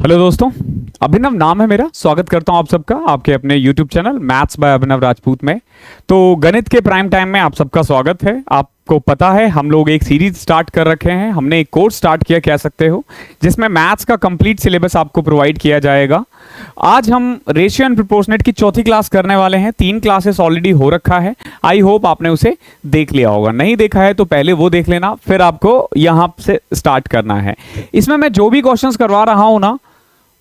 Hello दोस्तों, अभिनव नाम है मेरा। स्वागत करता हूं आप सबका आपके अपने YouTube चैनल मैथ्स बाय अभिनव राजपूत में। तो गणित के प्राइम टाइम में आप सबका स्वागत है। आपको पता है हम लोग एक सीरीज स्टार्ट कर रखे हैं, हमने एक कोर्स स्टार्ट किया कह सकते हो, जिसमें मैथ्स का कंप्लीट सिलेबस आपको प्रोवाइड किया जाएगा। आज हम रेशियो एंड प्रोपोर्शनेट की चौथी क्लास करने वाले हैं। 3 क्लासेस ऑलरेडी हो रखा है। आई होप आपने उसे देख लिया होगा। नहीं देखा है तो पहले वो देख लेना, फिर आपको यहां से स्टार्ट करना है। इसमें मैं जो भी क्वेश्चंस करवा रहा हूं ना,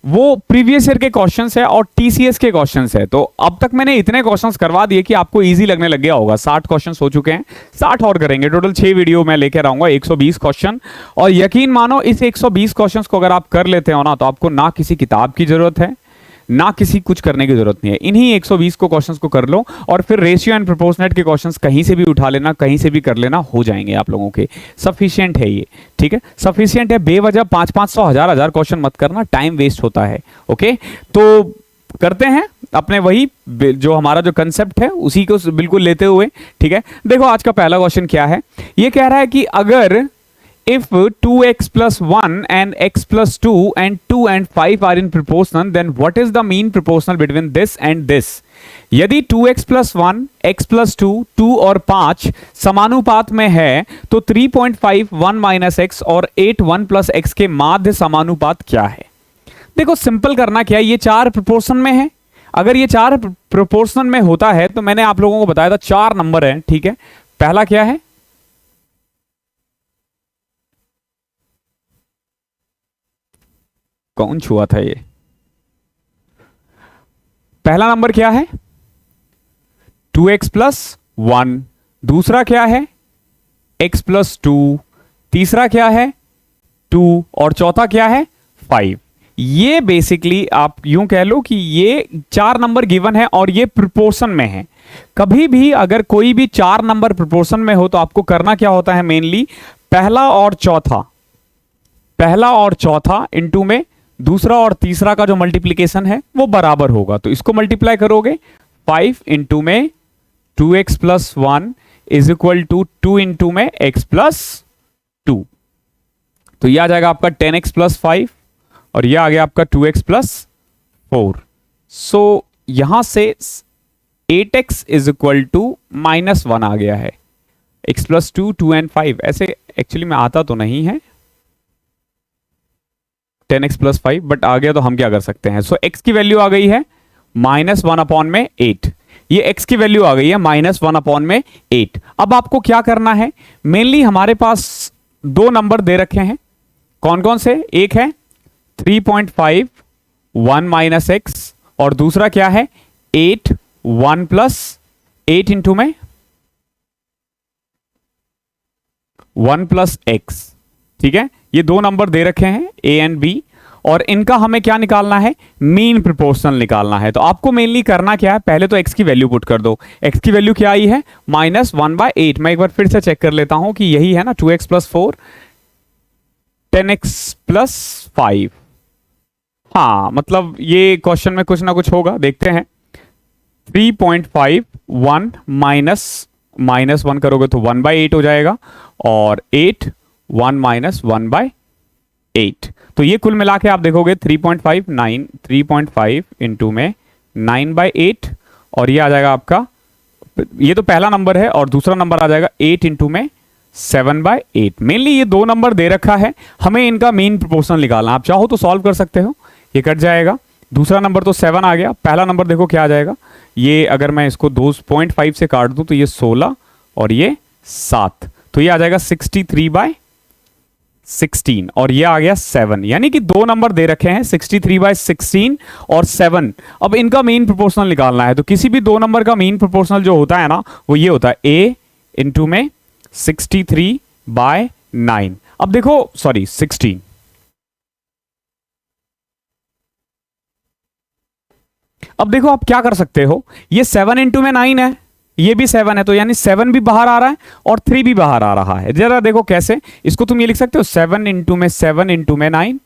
वो प्रीवियस ईयर के क्वेश्चंस है और टीसीएस के क्वेश्चंस है। तो अब तक मैंने इतने क्वेश्चंस करवा दिए कि आपको इजी लगने लग गया होगा। 60 क्वेश्चंस हो चुके हैं, 60 और करेंगे। टोटल 6 वीडियो मैं लेकर आऊंगा, 120 क्वेश्चन। और यकीन मानो इस 120 क्वेश्चंस को अगर आप कर लेते हो ना, तो आपको ना किसी किताब की जरूरत है, ना किसी कुछ करने की जरूरत नहीं है। इन्हीं 120 को क्वेश्चंस को कर लो और फिर रेशियो एंड प्रोपोर्शनेट के क्वेश्चंस कहीं से भी उठा लेना, कहीं से भी कर लेना, हो जाएंगे आप लोगों के। सफिशिएंट है ये, ठीक है, सफिशिएंट है। बेवजह 500 1000 क्वेश्चन मत करना, टाइम वेस्ट होता है। ओके, तो करते हैं अपने वही जो हमारा जो कंसेप्ट है उसी को बिल्कुल लेते हुए। ठीक है, देखो आज का पहला क्वेश्चन क्या है। ये कह रहा है कि अगर if 2x plus 1 and x plus 2 and 2 and 5 are in proportion, then what is the mean proportional between this and this? यदि 2x plus 1, x plus 2, 2 और 5 समानुपात में है, तो 3.5 1 minus x और 8 1 plus x के माध्य समानुपात क्या है? देखो सिंपल करना क्या है, ये 4 प्रोपोर्शन में है। अगर ये 4 प्रोपोर्शन में होता है तो मैंने आप लोगों को बताया था 4 नंबर है। ठीक है, पहला क्या है, कौन छुआ था ये? पहला नंबर क्या है 2x प्लस 1, दूसरा क्या है x प्लस 2, तीसरा क्या है 2 और चौथा क्या है 5। ये बेसिकली आप यूं कह लो कि ये 4 नंबर गिवन है और ये प्रोपोर्शन में है। कभी भी अगर कोई भी 4 नंबर प्रोपोर्शन में हो तो आपको करना क्या होता है, मेनली पहला और चौथा इनटू में दूसरा और तीसरा का जो मल्टीप्लीकेशन है वो बराबर होगा। तो इसको मल्टीप्लाई करोगे 5 इंटू में 2x plus 1 is equal to 2 into में x प्लस 2। तो यह आ जाएगा आपका 10x प्लस 5 और यह आ गया आपका 2x प्लस 4। सो यहां से 8x इज इक्वल टू -1 आ गया है। x प्लस 2, 2 एंड 5 ऐसे एक्चुअली में आता तो नहीं है 10x प्लस 5, बट आ गया तो हम क्या कर सकते हैं। सो x की वैल्यू आ गई है -1 अपॉन में 8। ये x की वैल्यू आ गई है -1 अपॉन में 8। अब आपको क्या करना है, मेनली हमारे पास 2 नंबर दे रखे हैं। कौन कौन से? एक है 3.5 1 माइनस x और दूसरा क्या है 8 1 प्लस 8 इंटू में 1 प्लस x। ठीक है, ये 2 नंबर दे रखे हैं a एंड b और इनका हमें क्या निकालना है, मीन प्रोपोर्शनल निकालना है। तो आपको मेनली करना क्या है, पहले तो x की वैल्यू पुट कर दो। x की वैल्यू क्या आई है -1/8। मैं एक बार फिर से चेक कर लेता हूं कि यही है ना, 2x प्लस 4 10x प्लस 5। हाँ, मतलब ये क्वेश्चन में कुछ ना कुछ होगा, देखते हैं। 3.5 1 -1 करोगे तो 1/8 हो जाएगा और 8 1 माइनस 1/8। तो ये कुल मिला के आप देखोगे 3.5 इंटू में 9/8 और ये आ जाएगा आपका, ये तो पहला नंबर है और दूसरा नंबर आ जाएगा 8 इंटू में 7/8। मेनली ये 2 नंबर दे रखा है, हमें इनका मीन प्रोपोर्शनल निकालना। आप चाहो तो सॉल्व कर सकते हो, ये कट जाएगा। दूसरा नंबर तो 7 आ गया, पहला नंबर देखो क्या आ जाएगा। ये अगर मैं इसको 2.5 से काट दूं तो ये 16 और ये 7, तो ये आ जाएगा 63/16 और ये आ गया 7। यानी कि 2 नंबर दे रखे हैं 63/16 और 7। अब इनका मीन प्रोपोर्शनल निकालना है। तो किसी भी 2 नंबर का मीन प्रोपोर्शनल जो होता है ना, वो ये होता है a इंटू में 63/9। अब देखो, सॉरी 16। अब देखो आप क्या कर सकते हो, ये 7 इंटू में 9 है, ये भी 7 है, तो यानी 7 भी बाहर आ रहा है और 3 भी बाहर आ रहा है। जरा देखो कैसे, इसको तुम ये लिख सकते हो 7 इंटू में 9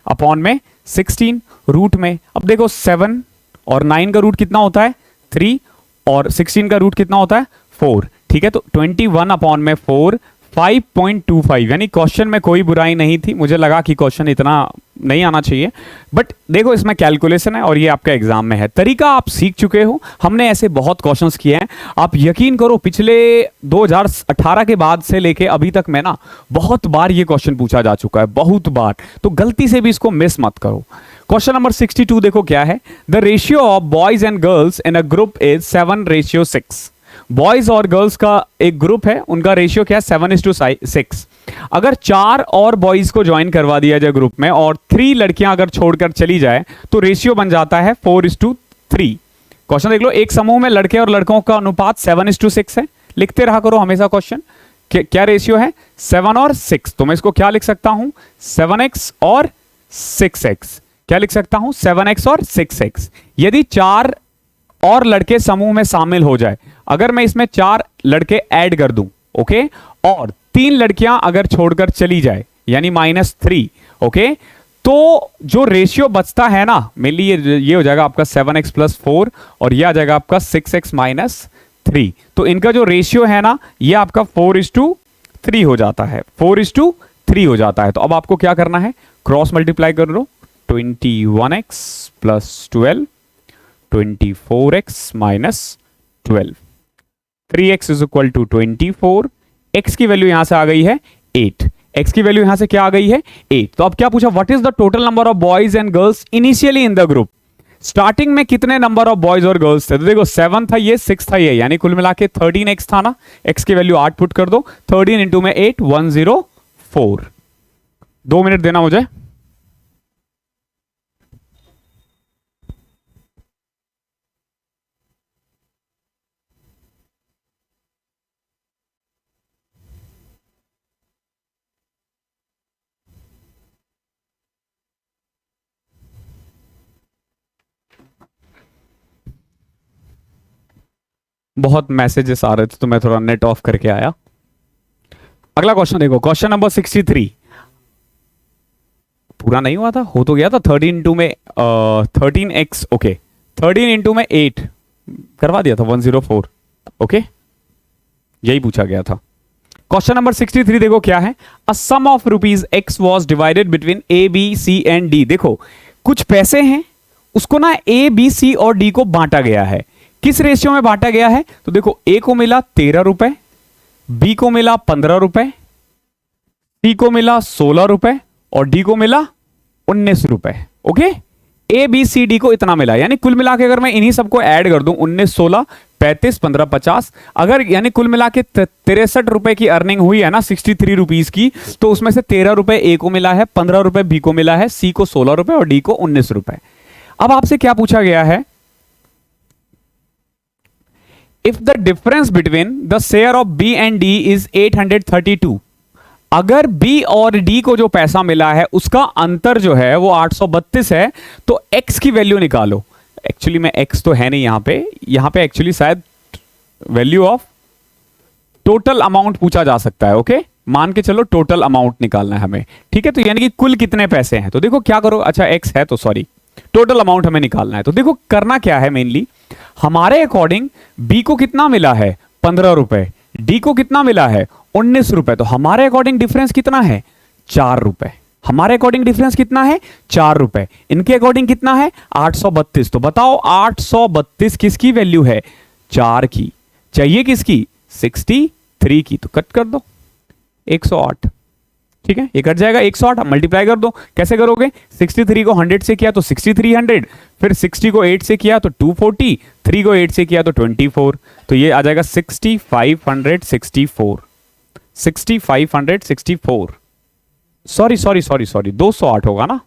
अपॉन में 16 रूट में। अब देखो 7 और 9 का रूट कितना होता है 3 और 16 का रूट कितना होता है 4। ठीक है, तो 21 अपॉन में 4 5.25, यानी क्वेश्चन में कोई बुराई नहीं थी, मुझे लगा कि क्वेश्चन इतना नहीं आना चाहिए, बट देखो इसमें कैलकुलेशन है और ये आपका एग्जाम में है। तरीका आप सीख चुके हो, हमने ऐसे बहुत क्वेश्चंस किए हैं, आप यकीन करो पिछले 2018 के बाद से लेके अभी तक में ना बहुत बार ये क्वेश्चन पूछा जा चुका है, बहुत बार, तो गलती से भी इसको मिस मत करो। क्वेश्चन नंबर 62 देखो क्या है, the ratio of boys and girls in a group is 7:6। Boys और गर्ल्स का एक ग्रुप है, उनका रेशियो क्या है 7:6। अगर 4 और बॉयज को ज्वाइन करवा दिया जाए ग्रुप में और 3 लड़कियां अगर छोड़कर चली जाए तो रेशियो बन जाता है 4:3। क्वेश्चन देख लो, एक समूह में लड़के और लड़कों का अनुपात 7:6 है, लिखते रहा करो हमेशा क्वेश्चन, क्या रेशियो है 7 और 6, तो मैं इसको क्या लिख सकता हूं 7x और 6x, क्या लिख सकता हूं 7x और 6x। यदि 4 और लड़के समूह में शामिल हो जाए, अगर मैं इसमें 4 लड़के ऐड कर दूं, ओके, और 3 लड़कियां अगर छोड़कर चली जाए यानी -3, ओके, तो जो रेशियो बचता है ना मेनली ये हो जाएगा आपका 7x + 4 और ये आ जाएगा आपका 6x - 3, तो इनका जो रेशियो है ना ये आपका 4:3 हो जाता है, 4:3 हो जाता है। तो अब आपको क्या करना है, क्रॉस मल्टीप्लाई कर लो, 21x + 12, 24x - 12, 3x = 24, x की वैल्यू यहां से आ गई है 8, x की वैल्यू यहां से क्या आ गई है 8। तो अब क्या पूछा, what is the total number of boys and girls initially in the group, starting में कितने नंबर ऑफ बॉयज और गर्ल्स थे, तो देखो 7 था ये, 6 था ये, यानी कुल मिला के 13x था ना, x की वैल्यू 8 पुट कर दो, 13 इंटू में 8 104। 2 मिनट देना मुझे। बहुत मैसेजेस आ रहे थे तो मैं थोड़ा नेट ऑफ करके आया। अगला क्वेश्चन देखो, क्वेश्चन नंबर 63, पूरा नहीं हुआ था, हो तो गया था 13 इंटू में 13x, ओके, 13 इंटू में 8 करवा दिया था 104, ओके, यही पूछा गया था। क्वेश्चन नंबर 63 देखो क्या है, a sum of ₹x was divided between A, B, C and D। देखो कुछ पैसे हैं, उसको ना A, B, C और D को बांटा गया है, किस रेशियो में बांटा गया है, तो देखो A को मिला 13 रुपए, B को मिला 15 रुपए, C को मिला 16 रुपए और D को मिला 19 रुपए, okay, A, B, C, D को इतना मिला, यानी कुल मिला के अगर मैं इन्हीं सबको ऐड कर दूं 19, 16, 35, 15, 50, अगर यानी कुल मिला के 63 रुपए की अर्निंग हुई है ना 63 रुपीज की, तो उसमें से 13 रुपए A को मिला है, 15 रुपए B को मिला है, C को 16 रुपए और D को 19 रुपए। अब आपसे क्या पूछा गया है, if the difference between the share of B and D is 832, अगर B और D को जो पैसा मिला है उसका अंतर जो है वो 832 है, तो X की वैल्यू निकालो। एक्चुअली में X तो है नहीं यहां पे एक्चुअली शायद वैल्यू ऑफ टोटल अमाउंट पूछा जा सकता है, ओके, मान के चलो टोटल अमाउंट निकालना है हमें, ठीक है, तो यानी कि कुल कितने पैसे हैं, तो देखो क्या करो, अच्छा X है तो सॉरी टोटल अमाउंट हमें निकालना है, तो देखो करना क्या है, मेनली हमारे अकॉर्डिंग B को कितना मिला है 15 रुपए, D को कितना मिला है 19 रुपए, तो हमारे अकॉर्डिंग डिफरेंस कितना है 4 रुपए, हमारे अकॉर्डिंग डिफरेंस कितना है 4 रुपए, इनके अकॉर्डिंग कितना है 832, तो बताओ 832 किसकी वैल्यू है 4 की, चाहिए किसकी 63 की, तो कट कर दो 108, ठीक है, ये कट जाएगा 108, मल्टीप्लाई कर दो, कैसे करोगे 63 को 100 से किया तो 6300, फिर 60 को 8 से किया तो 240, 3 को 8 से किया तो 24, तो ये आ जाएगा 6564, 6564, सॉरी 208 होगा ना,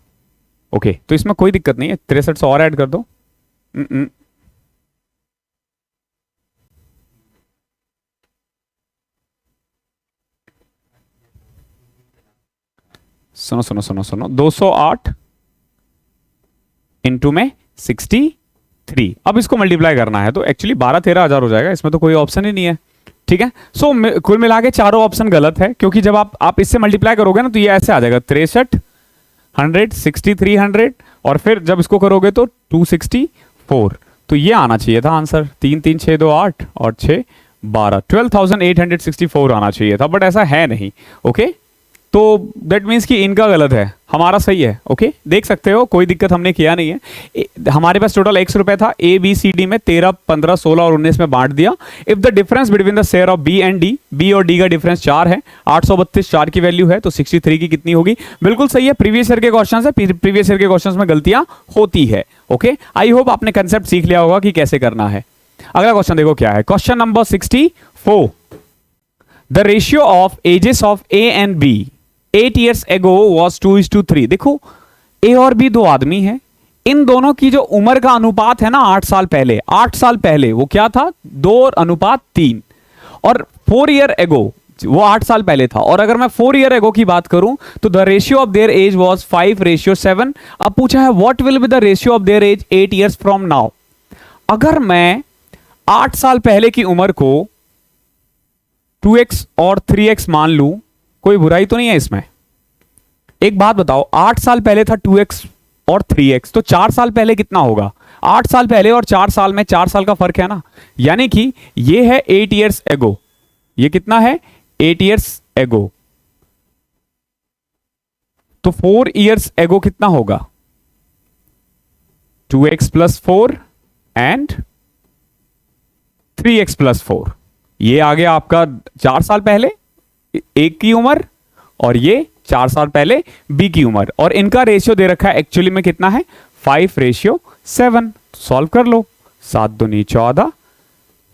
ओके, तो इसमें कोई दिक्कत नहीं है, 63 और ऐड कर दो, सुनो 208 इंटू में 63, अब इसको मल्टीप्लाई करना है तो एक्चुअली 12-13 हजार हो जाएगा, इसमें तो कोई ऑप्शन ही नहीं है, ठीक है। सो कुल मिला के चारों ऑप्शन गलत है, क्योंकि जब आप इससे मल्टीप्लाई करोगे ना तो ये ऐसे आ जाएगा 6300, 6300 और फिर जब इसको करोगे तो 264, तो ये आना चाहिए था आंसर, 3 3 6 2 8 और 6 12, 12,864 आना चाहिए था, बट ऐसा है नहीं। ओके, तो दैट मीन्स कि इनका गलत है, हमारा सही है। ओके, देख सकते हो, कोई दिक्कत हमने किया नहीं है। हमारे पास टोटल 100 रुपए था, ए बी सी डी में 13, 15, 16 और 19 में बांट दिया। If the difference between the share of B and D, B और डी का डिफरेंस 4 है, 832 4 की वैल्यू है, तो 63 की कितनी होगी? बिल्कुल सही है, प्रीवियस ईयर के क्वेश्चन है, प्रीवियस ईयर के क्वेश्चन में गलतियां होती है। ओके, आई होप आपने कंसेप्ट सीख लिया होगा कि कैसे करना है। अगला क्वेश्चन देखो क्या है, question number 64। The ratio of ages of A and B 8 years ago was 2:3। देखो, ए और बी दो आदमी हैं, इन दोनों की जो उम्र का अनुपात है ना 8 साल पहले, 8 साल पहले वो क्या था? 2:3। और 4 year ago, वो 8 साल पहले था। और अगर मैं 4 year ago की बात करूं तो the ratio of their age was 5:7। अब पूछा है what will be the ratio of their age 8 years from now. अगर मैं 8 साल पहले की उम्र को 2x और 3x मान लूं, कोई बुराई तो नहीं है इसमें? एक बात बताओ, 8 साल पहले था 2x और 3x, तो 4 साल पहले कितना होगा? 8 साल पहले और 4 साल में 4 साल का फर्क है ना, यानी कि ये है 8 years ago। ये कितना है? 8 years ago। तो 4 years ago कितना होगा? 2x + 4 and 3x + 4। ये आ गया आपका 4 साल पहले एक की उम्र, और ये 4 साल पहले बी की उम्र, और इनका रेशियो दे रखा है एक्चुअली में कितना है? 5:7। सॉल्व कर लो, 7 दूनी 14,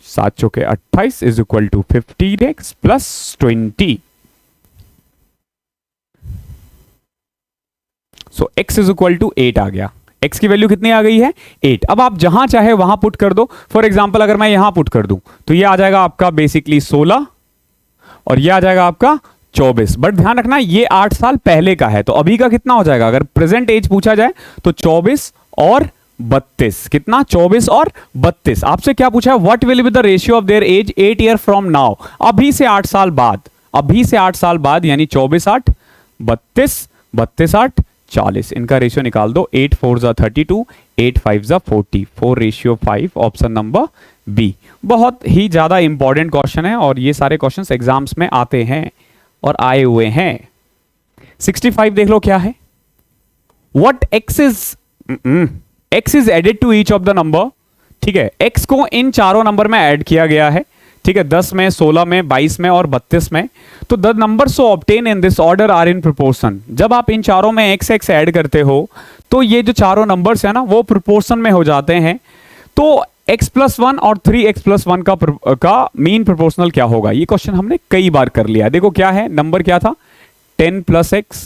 7 चौके 28 is equal to 15x + 20। So x is equal to 8 आ गया। x की वैल्यू कितनी आ गई है? 8। अब आप जहां चाहे वहां पुट कर दो। फॉर एग्जाम्पल अगर मैं यहां पुट कर दूं तो ये आ जाएगा आपका बेसिकली 16, और ये आ जाएगा आपका 24। बट ध्यान रखना ये 8 साल पहले का है, तो अभी का कितना हो जाएगा? अगर प्रेजेंट एज पूछा जाए तो 24 और 32। कितना? 24 और 32। आपसे क्या पूछा है? What will be the ratio of their age 8 year from now. अभी से 8 साल बाद, अभी से 8 साल बाद, यानी 24 8 32, 32 8 40। इनका रेशियो निकाल दो। 8 4 जा 32, 8 5 जा 40, 4:5। Option number B. बहुत ही ज्यादा इंपॉर्टेंट क्वेश्चन है, और ये सारे क्वेश्चंस एग्जाम्स में आते हैं और आए हुए हैं। 65 देख लो क्या है। What x is added to each of the number। ठीक है, x को इन चारों नंबर में ऐड किया गया है। ठीक है, 10 में, 16 में, 22 में और 32 में। तो the number so obtain in this order are in proportion. जब आप इन चारों में x x ऐड करते हो तो ये जो चारों नंबर्स है ना वो प्रोपोर्शन में हो जाते हैं। तो x + 1 और 3x + 1 का मीन प्रोपोर्शनल क्या होगा? ये क्वेश्चन हमने कई बार कर लिया। देखो क्या है, नंबर क्या था? 10 + x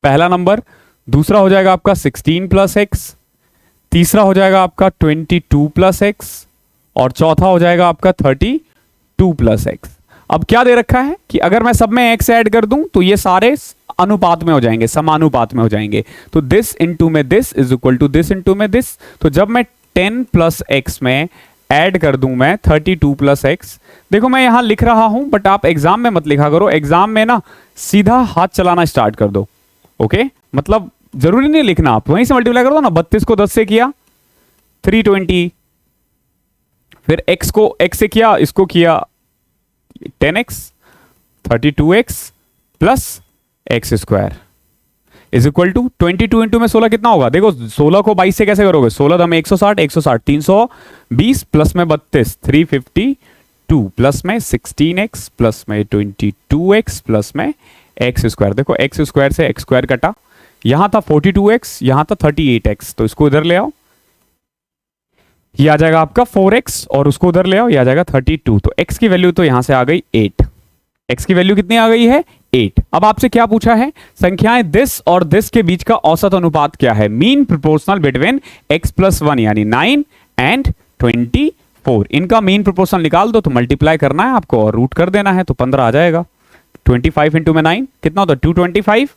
पहला नंबर, दूसरा हो जाएगा आपका 16 + x, तीसरा हो जाएगा आपका 22 + x, और चौथा हो जाएगा आपका 32 + x। अब क्या दे रखा है कि अगर मैं सब में x ऐड कर दूं तो ये सारे अनुपात में हो जाएंगे, समानुपात में हो जाएंगे। तो दिस इंटू में this is equal to this into में दिस। तो जब मैं 10 + x में ऐड कर दूं मैं 32 + x, देखो मैं यहां लिख रहा हूं बट आप एग्जाम में मत लिखा करो। एग्जाम में ना सीधा हाथ चलाना स्टार्ट कर दो। ओके, मतलब जरूरी नहीं लिखना, आप वहीं से मल्टीप्लाई कर दो ना। 32 को 10 से किया 320, फिर x को x से किया, इसको किया 10x, 32x + x² is equal to 22 into में 16 कितना होगा? देखो 16 को 22 से कैसे करोगे? 16 दम 160, 160 320 प्लस में 32 352 प्लस में 16x प्लस में 22x प्लस में x²। देखो x² से x² कटा, यहां था 42x, यहां था 38x, तो इसको इधर ले आओ, ये आ जाएगा आपका 4x, और उसको उधर ले आओ, ये आ जाएगा 32। तो x की वैल्यू तो यहां से आ गई 8। x की वैल्यू कितनी आ गई है? 8। अब आपसे क्या पूछा है? संख्याएं दिस और दिस के बीच का औसत अनुपात क्या है? मीन प्रोपोर्शनल बिटवीन x + 1 यानी 9 एंड 24। इनका मीन प्रोपोर्शनल निकाल दो, तो मल्टीप्लाई करना है आपको और रूट कर देना है, तो 15 आ जाएगा। 25 इंटू में 9 कितना होता है? 225।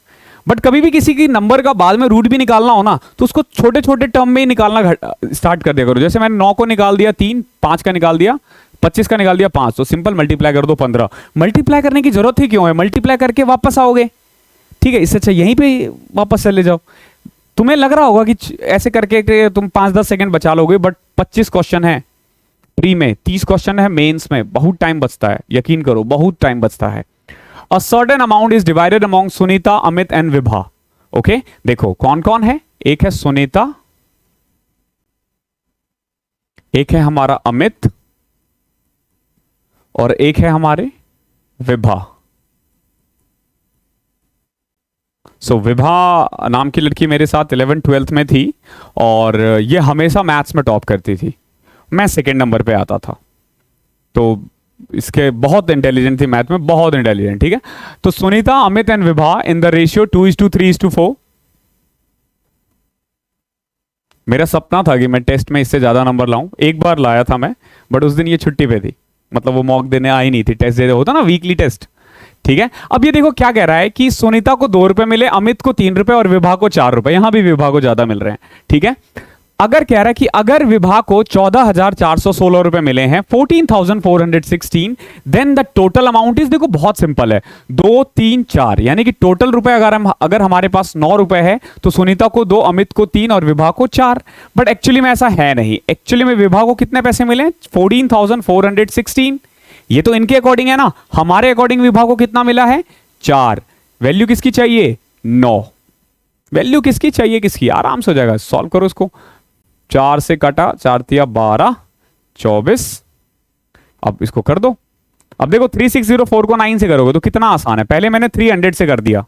बट कभी भी किसी की नंबर का बाद में रूट भी निकालना हो ना तो उसको छोटे छोटे टर्म में ही निकालना स्टार्ट कर दिया करो। जैसे मैंने 9 को निकाल दिया 3, 5 का निकाल दिया 25, का निकाल दिया 5, तो सिंपल मल्टीप्लाई कर दो 15। मल्टीप्लाई करने की जरूरत ही क्यों है? मल्टीप्लाई करके वापस आओगे, ठीक है। इससे अच्छा यहीं पे वापस चले जाओ। तुम्हें लग रहा होगा कि ऐसे करके तुम 5-10 सेकंड बचा लोगे, बट 25 क्वेश्चन है, प्री में 30 क्वेश्चन है, मेंस में बहुत टाइम बचता है, यकीन करो बहुत टाइम बचता है। A certain amount is divided among Sunita, Amit and Vibha. Okay, देखो कौन कौन है, एक है सुनीता, एक है हमारा अमित और एक है हमारे विभा। सो विभा नाम की लड़की मेरे साथ 11th 12th में थी और ये हमेशा मैथ्स में टॉप करती थी, मैं सेकेंड नंबर पे आता था। तो इसके बहुत इंटेलिजेंट थी मैथ में, बहुत इंटेलिजेंट। ठीक है, तो Sunita, Amit and Vibha in the ratio 2:3:4। मेरा सपना था कि मैं टेस्ट में इससे ज्यादा नंबर लाऊं, एक बार लाया था मैं, बट उस दिन ये छुट्टी पे थी, मतलब वो मॉक देने आई नहीं थी, टेस्ट दे होता ना वीकली टेस्ट। ठीक है, अब ये देखो क्या कह रहा है कि सुनीता को 2 रुपए मिले, अमित को 3 रुपए और विभा को 4 रुपए, यहां भी विभा को ज्यादा मिल रहे हैं। ठीक है, अगर कह रहा है कि अगर विभा को 14,416 रुपए मिले हैं, 14,416, then the total amount is, देखो बहुत सिंपल है, 2 3 4, यानी कि टोटल रुपए अगर हमारे पास 9 रुपए है तो सुनीता को 2, अमित को 3 और विभा को 4। बट एक्चुअली में ऐसा है नहीं, एक्चुअली में विभा को कितने पैसे मिले, 14,416। ये तो इनके अकॉर्डिंग है ना, हमारे अकॉर्डिंग विभा को कितना मिला है, 4। वैल्यू किसकी चाहिए, 9। वैल्यू किसकी चाहिए, किसकी, आराम से हो जाएगा, सॉल्व करो इसको। 4 से कटा, 4 तिया 12, 24। अब इसको कर दो। अब देखो 3604 को 9 से करोगे तो कितना आसान है, पहले मैंने 300 से कर दिया,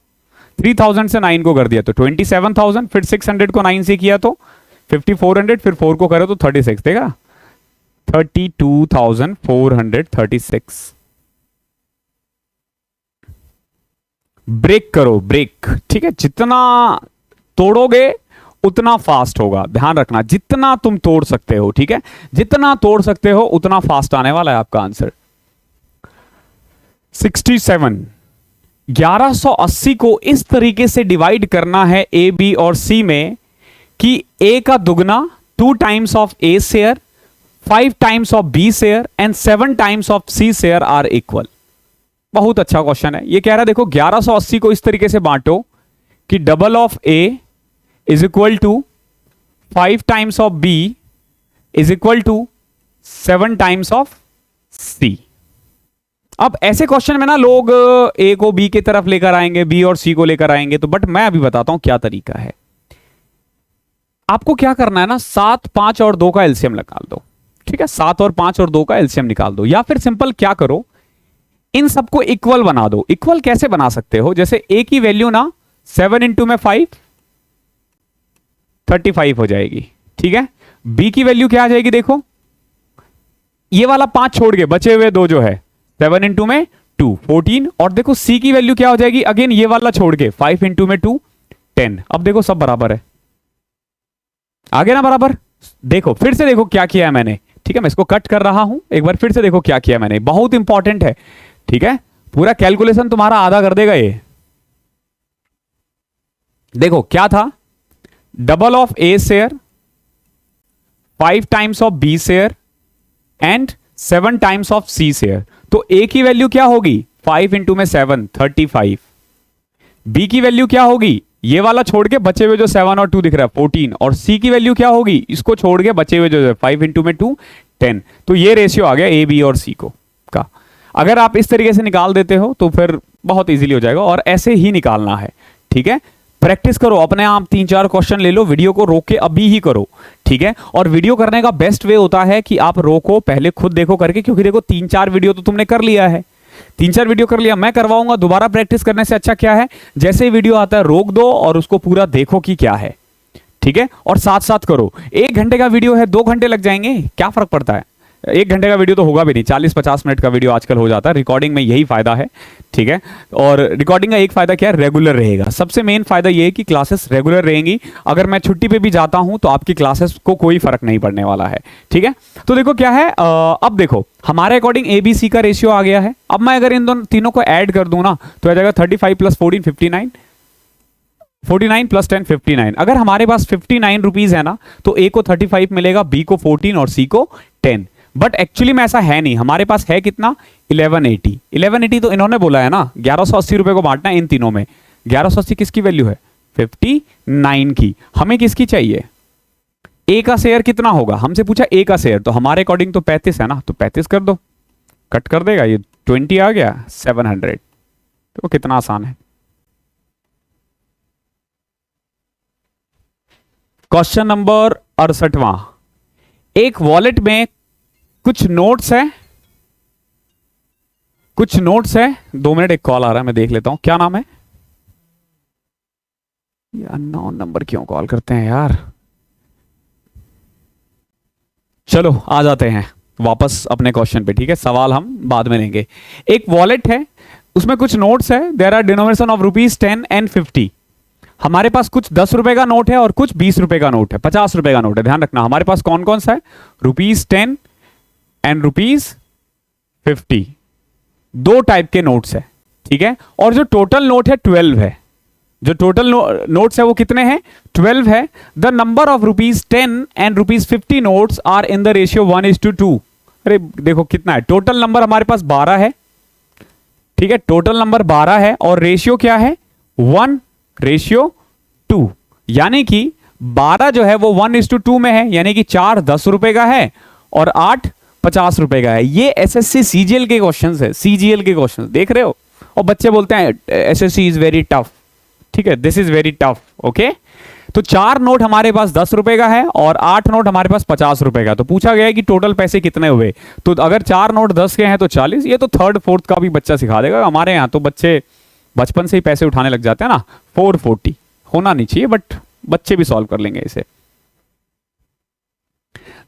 3000 से 9 को कर दिया तो 27,000, फिर 600 को 9 से किया तो 5400, फिर 4 को करो तो 36, देगा 32,436। ब्रेक करो, ब्रेक। ठीक है, जितना तोड़ोगे उतना फास्ट होगा, ध्यान रखना, जितना तुम तोड़ सकते हो। ठीक है, जितना तोड़ सकते हो उतना फास्ट आने वाला है आपका आंसर। 67, 1180 को इस तरीके से डिवाइड करना है ए, बी और सी में कि ए का दुगना 2 times of A share, 5 times of B share and 7 times of C share are equal. बहुत अच्छा क्वेश्चन है। ये कह रहा है देखो 1180 को इस तरीके से बांटो कि double of A is equal to 5 times of B is equal to 7 times of C. अब ऐसे क्वेश्चन में ना लोग ए को बी की तरफ लेकर आएंगे, बी और सी को लेकर आएंगे, तो बट मैं अभी बताता हूं क्या तरीका है। आपको क्या करना है ना, 7, 5 और 2 का एलसीएम निकाल दो। ठीक है, 7 और 5 और 2 का एलसीएम निकाल दो, या फिर सिंपल क्या करो, इन सबको इक्वल बना दो। इक्वल कैसे बना सकते हो, जैसे ए की वैल्यू ना 7 इंटू में 5 35 हो जाएगी। ठीक है, बी की वैल्यू क्या आ जाएगी, देखो ये वाला 5 छोड़ के बचे हुए 2 जो है 7 इंटू में 2 14, और देखो सी की वैल्यू क्या हो जाएगी, अगेन ये वाला छोड़ के 5 इंटू में 2 10। अब देखो सब बराबर है, आगे ना बराबर। देखो फिर से देखो क्या किया है मैंने। ठीक है, मैं इसको कट कर रहा हूं, एक बार फिर से देखो क्या किया मैंने, बहुत इंपॉर्टेंट है। ठीक है, पूरा कैलकुलेशन तुम्हारा आधा कर देगा ये। देखो क्या था, double of A share, 5 times of B share and 7 times of C share. तो ए की वैल्यू क्या होगी, 5 इंटू में 7 35। बी की वैल्यू क्या होगी, ये वाला छोड़ के बचे हुए जो 7 और 2 दिख रहा है 14, और सी की वैल्यू क्या होगी, इसको छोड़ के बचे हुए जो 5 इंटू में 2 10। तो ये रेशियो आ गया ए, बी और सी को का। अगर आप इस तरीके से निकाल देते हो तो फिर बहुत इजीली हो जाएगा, और ऐसे ही निकालना है। ठीक है, प्रैक्टिस करो अपने आप, 3-4 क्वेश्चन ले लो, वीडियो को रोक के अभी ही करो। ठीक है, और वीडियो करने का बेस्ट वे होता है कि आप रोको, पहले खुद देखो करके, क्योंकि देखो 3-4 वीडियो तो तुमने कर लिया है, 3-4 वीडियो कर लिया, मैं करवाऊंगा। दोबारा प्रैक्टिस करने से अच्छा क्या है, जैसे ही वीडियो आता है रोक दो और उसको पूरा देखो कि क्या है। ठीक है, और साथ साथ करो। 1 घंटे का वीडियो है, 2 घंटे लग जाएंगे, क्या फर्क पड़ता है। 1 घंटे का वीडियो तो होगा भी नहीं, 40-50 मिनट का वीडियो आजकल हो जाता है। रिकॉर्डिंग में यही फायदा है। ठीक है, और रिकॉर्डिंग का एक फायदा क्या है, रेगुलर रहेगा। सबसे मेन फायदा ये है कि क्लासेस रेगुलर रहेंगी। अगर मैं छुट्टी पे भी जाता हूं तो आपकी क्लासेस को कोई फर्क नहीं पड़ने वाला है। ठीक है, तो देखो क्या है, अब देखो हमारे अकॉर्डिंग ए बी सी का रेशियो आ गया है। अब मैं अगर इन दोनों तीनों को ऐड कर दूं ना तो आ जाएगा 35 + 14 59, 49 + 10 59। अगर हमारे पास 59 रुपीज है ना तो ए को 35 मिलेगा, बी को 14 और सी को 10। बट एक्चुअली में ऐसा है नहीं, हमारे पास है कितना, 1180। 1180 तो इन्होंने बोला है ना, 1180 रुपए को बांटना है इन तीनों में। 1180 किसकी वैल्यू है, 59 की। हमें किसकी चाहिए, ए का शेयर कितना होगा, हमसे पूछा ए का शेयर, तो हमारे अकॉर्डिंग तो 35 है ना, तो 35 कर दो, कट कर देगा, ये 20 आ गया, 700। तो कितना आसान है। क्वेश्चन नंबर 68वां, एक वॉलेट में कुछ नोट्स है, 2 मिनट, एक कॉल आ रहा है, मैं देख लेता हूं, क्या नाम है? ये अननोन नंबर क्यों कॉल करते हैं यार। चलो आ जाते हैं वापस अपने क्वेश्चन पे, ठीक है, सवाल हम बाद में लेंगे। एक वॉलेट है, उसमें कुछ नोट्स है, there are denomination of ₹10 and 50। हमारे पास कुछ 10 रुपए का नोट है और कुछ 20 रुपए का नोट है, 50 रुपए का नोट है। ध्यान रखना हमारे पास कौन कौन सा है, ₹10 एंड ₹50, दो टाइप के नोट्स है, ठीक है। और जो टोटल नोट है 12 है, जो टोटल नोट्स है वो कितने हैं, 12 है। The number of ₹10 and ₹50 notes are in the ratio 1:2। अरे देखो कितना है, टोटल नंबर हमारे पास 12 है, ठीक है, टोटल नंबर 12 है और रेशियो क्या है, 1:2। यानी कि 12 जो है वो 1:2 में है, यानी कि 4 10 रुपए का है और 8 50 रुपए का है। ये एसएससी सीजीएल के क्वेश्चंस है, सीजीएल के क्वेश्चंस देख रहे हो, और बच्चे बोलते हैं एसएससी इज वेरी टफ, ठीक है, this is very tough, okay. तो 4 नोट हमारे पास 10 रुपए का है और 8 नोट हमारे पास 50 रुपए का। तो पूछा गया है कि टोटल पैसे कितने हुए, तो अगर 4 नोट 10 के हैं तो 40। ये तो थर्ड फोर्थ का भी बच्चा सिखा देगा, हमारे यहाँ तो बच्चे बचपन से ही पैसे उठाने लग जाते हैं ना। 440 होना नहीं चाहिए, बट बच्चे भी सॉल्व कर लेंगे इसे।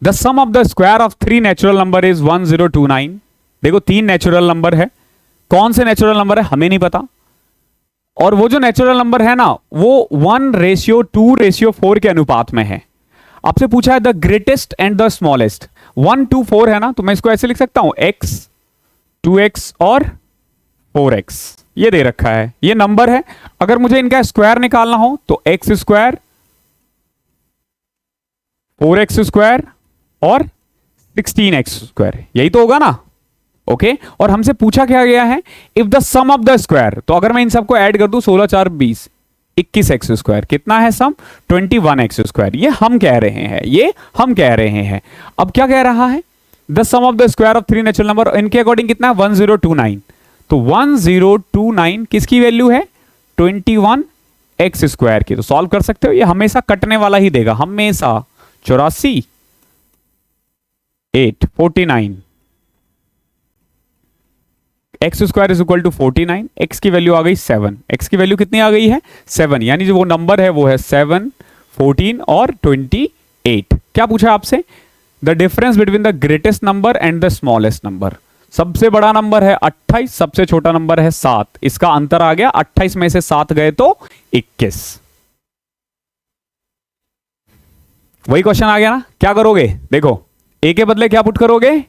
The sum of the square of 3 natural number is 1029। देखो 3 नेचुरल नंबर है, कौन से नेचुरल नंबर है हमें नहीं पता, और वो जो नेचुरल नंबर है ना वो 1:2:4 के अनुपात में है। आपसे पूछा है the greatest and the smallest, 1 2 4 है ना, तो मैं इसको ऐसे लिख सकता हूं x 2x और 4x, ये दे रखा है, ये नंबर है। अगर मुझे इनका स्क्वायर निकालना हो तो x स्क्वायर 4x स्क्वायर और 16x स्क्वायर, यही तो होगा ना, ओके। और हमसे पूछा क्या गया है, if the sum of the square, तो अगर मैं इन सबको ऐड कर दूं 16 4 20 21x स्क्वायर, कितना है सम, 21x स्क्वायर। ये हम कह रहे हैं, ये हम कह रहे हैं। अब क्या कह रहा है, the sum of the square of 3 natural number, इनके अकॉर्डिंग कितना है, 1029। तो 1029 किसकी वैल्यू है, 21x स्क्वायर की। तो सॉल्व कर सकते हो, ये हमेशा कटने वाला ही देगा, हमेशा। 84 8 49, x square is equal to 49, x की वैल्यू आ गई 7, एक्स की वैल्यू कितनी आ गई है 7, यानी जो वो नंबर है वो है 7 14 और 28। क्या पूछा आपसे, the difference between the greatest number and the smallest number. सबसे बड़ा नंबर है 28, सबसे छोटा नंबर है 7, इसका अंतर आ गया, 28 में से 7 गए तो 21। वही क्वेश्चन आ गया ना, क्या करोगे, देखो ए के बदले क्या पुट करोगे,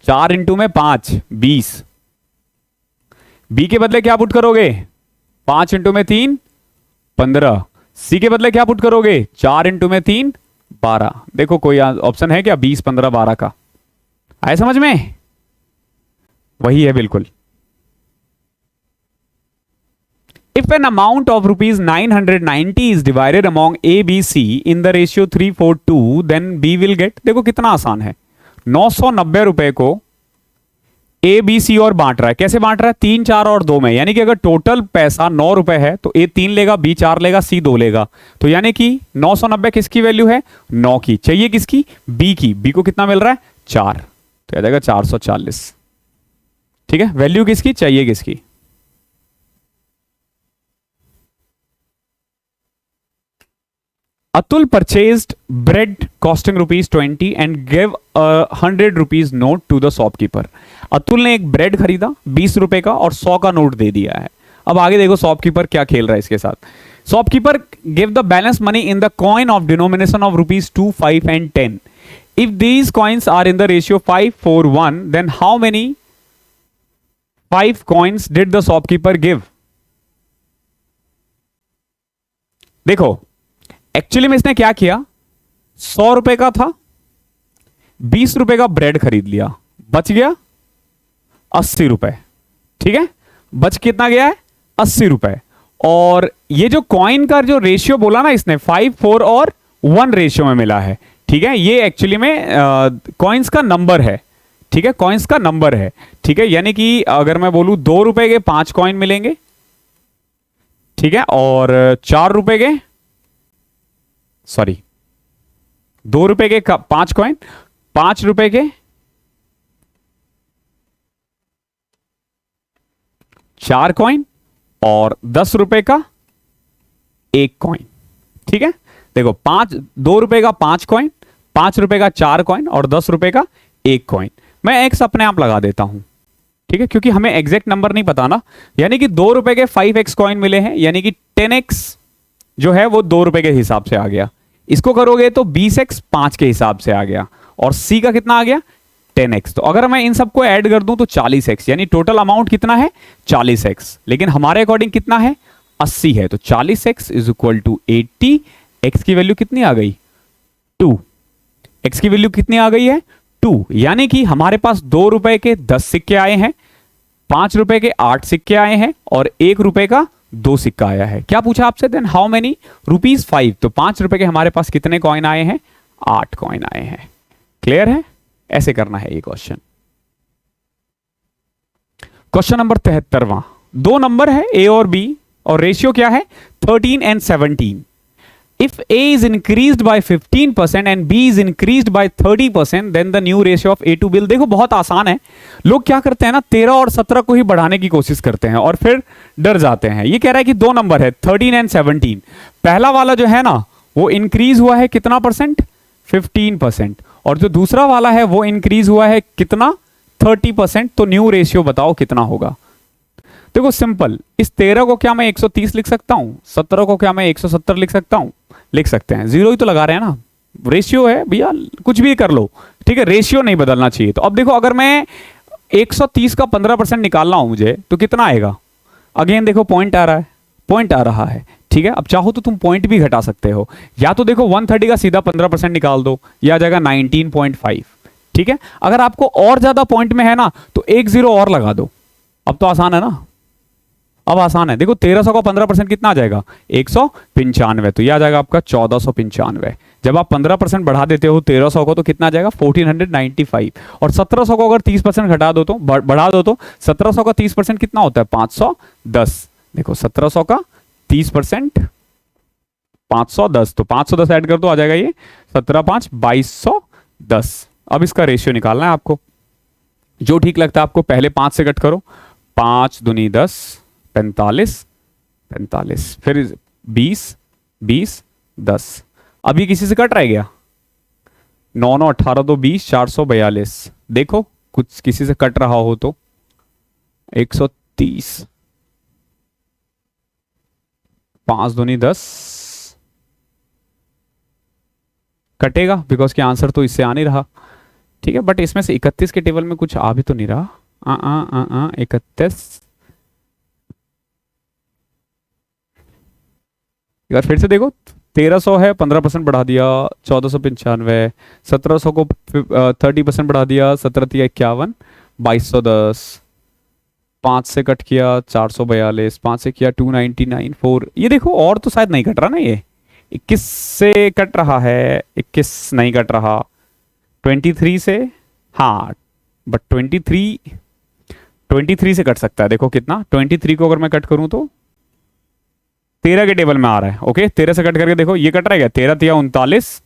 4 इंटू में 5 20, बी के बदले क्या पुट करोगे, 5 इंटू में 3 15, सी के बदले क्या पुट करोगे, 4 इंटू में 3 12। देखो कोई ऑप्शन है क्या 20 15 12 का, आए समझ में, वही है बिल्कुल। If an amount of ₹990 is divided among A, B, C in the ratio 3:4:2, then B will get, देखो कितना आसान है, 990 रुपए को ए बी सी और बांट रहा है, कैसे बांट रहा है, 3 4 और 2 में, यानी कि अगर टोटल पैसा 9 रुपए है तो ए 3 लेगा, बी 4 लेगा, सी 2 लेगा, तो यानी कि 990 किसकी वैल्यू है, 9 की, चाहिए किसकी, बी की, बी को कितना मिल रहा है 4, तो आ जाएगा 440, ठीक है। वैल्यू किसकी चाहिए, किसकी, Atul purchased bread costing ₹20 and gave a ₹100 note to the shopkeeper. Atul ने एक ब्रेड खरीदा 20 रुपए का और 100 का नोट दे दिया है। अब आगे देखो शॉपकीपर क्या खेल रहा है इसके साथ। Shopkeeper give the balance money in the coin of denomination of ₹2 5 and 10. If these coins are in the ratio 5 4 1, then how many 5 coins did the shopkeeper give? देखो एक्चुअली में इसने क्या किया, 100 रुपए का था, 20 रुपए का ब्रेड खरीद लिया, बच गया 80 रुपए, ठीक है, बच कितना गया है 80 रुपए। और ये जो कॉइन का जो रेशियो बोला ना इसने 5 4 और 1 रेशियो में मिला है। ठीक है, ये एक्चुअली में कॉइन्स का नंबर है। ठीक है, कॉइन्स का नंबर है। ठीक है, यानी कि अगर मैं बोलूं 2 रुपए के 5 कॉइन मिलेंगे, ठीक है, और 4 रुपए के, सॉरी 2 रुपए के 5 कॉइन, 5 रुपए के 4 कॉइन और 10 रुपए का 1 कॉइन। ठीक है, देखो 2 रुपए का 5 कॉइन, 5 रुपए का 4 कॉइन और 10 रुपए का 1 कॉइन। मैं एक्स अपने आप लगा देता हूं, ठीक है, क्योंकि हमें एग्जैक्ट नंबर नहीं पता ना। यानी कि 2 रुपए के 5x कॉइन मिले हैं, यानी कि 10x जो है वो 2 रुपए के हिसाब से आ गया। इसको करोगे तो 20x 5 के हिसाब से आ गया, और c का कितना आ गया 10x। तो अगर मैं इन सबको ऐड कर दूं तो 40x, यानी टोटल अमाउंट कितना है 40x, लेकिन हमारे अकॉर्डिंग कितना है 80 है। तो 40x is equal to 80। x की वैल्यू कितनी आ गई 2। x की वैल्यू कितनी आ गई है 2। यानी कि हमारे पास 2 रुपए के 10 सिक्के आए हैं, 5 रुपए के 8 सिक्के आए हैं और 1 रुपए का 2 सिक्का आया है। क्या पूछा आपसे, देन हाउ मेनी रुपीज 5। तो 5 रुपए के हमारे पास कितने कॉइन आए हैं 8 कॉइन आए हैं। क्लियर है, ऐसे करना है ये क्वेश्चन। क्वेश्चन नंबर 73वां, 2 नंबर है a और b और रेशियो क्या है 13 and 17। If A is increased by 15% and B is increased by 30%, then the new ratio of A to B। देखो बहुत आसान है, लोग क्या करते हैं ना 13 और 17 को ही बढ़ाने की कोशिश करते हैं और फिर डर जाते हैं। ये कह रहा है कि 2 नंबर है 13 एंड 17। पहला वाला जो है ना वो इंक्रीज हुआ है कितना परसेंट 15%, और जो दूसरा वाला है वो इंक्रीज हुआ है कितना 30%। तो न्यू रेशियो बताओ कितना होगा। देखो सिंपल, इस 13 को क्या मैं 130 लिख सकता हूं, 17 को क्या मैं 170 लिख सकता हूं, लिख सकते हैं। 0 ही तो लगा रहे हैं ना, रेशियो है भैया, कुछ भी कर लो, ठीक है, रेशियो नहीं बदलना चाहिए। तो अब देखो अगर मैं 130 का 15% निकालना हो मुझे तो कितना आएगा। अगेन देखो पॉइंट आ रहा है, पॉइंट आ रहा है, ठीक है। अब चाहो तो तुम पॉइंट भी घटा सकते हो, या तो देखो 130 का सीधा 15% निकाल दो, या आ जाएगा 19.5। ठीक है, अगर आपको और ज्यादा पॉइंट में है ना तो 1 0 और लगा दो। अब तो आसान है ना, अब आसान है। देखो 1300 का 15% कितना आ जाएगा 195, तो यह आ जाएगा आपका 1495। जब आप 15% बढ़ा देते हो 1300 को तो कितना आ जाएगा 1495। और 1700 को अगर 30% घटा दो तो बढ़ा दो तो 1700 का 30% कितना होता है 510। देखो 1700 का 30% 510, तो 510 ऐड कर दो, आ जाएगा ये 17 5 2210। अब इसका रेशियो निकालना है आपको, जो ठीक लगता है आपको। पहले 5 से कट करो, 5 दूनी 10, 45 45, फिर 20 20 10। अभी किसी से कट रह गया 9 9 18 2 20 442। देखो कुछ किसी से कट रहा हो तो 130, 5 दूनी 10 कटेगा, बिकॉज के आंसर तो इससे आ नहीं रहा। ठीक है, बट इसमें से 31 के टेबल में कुछ आ भी तो नहीं रहा। 31। एक बार फिर से देखो, 1300 है 15% बढ़ा दिया 1495, 1700 को 30% बढ़ा दिया 17 51, 2210, 5 से कट किया 442, 5 से किया 299 4। ये देखो और तो शायद नहीं कट रहा ना, ये 21 से कट रहा है, 21 नहीं कट रहा, 23 से, हाँ बट 23 से कट सकता है। देखो कितना 23 को अगर मैं कट करूं तो 13 के टेबल में आ रहा है। ओके 13 से कट करके देखो ये कट रहा है क्या, 13 तिया 39,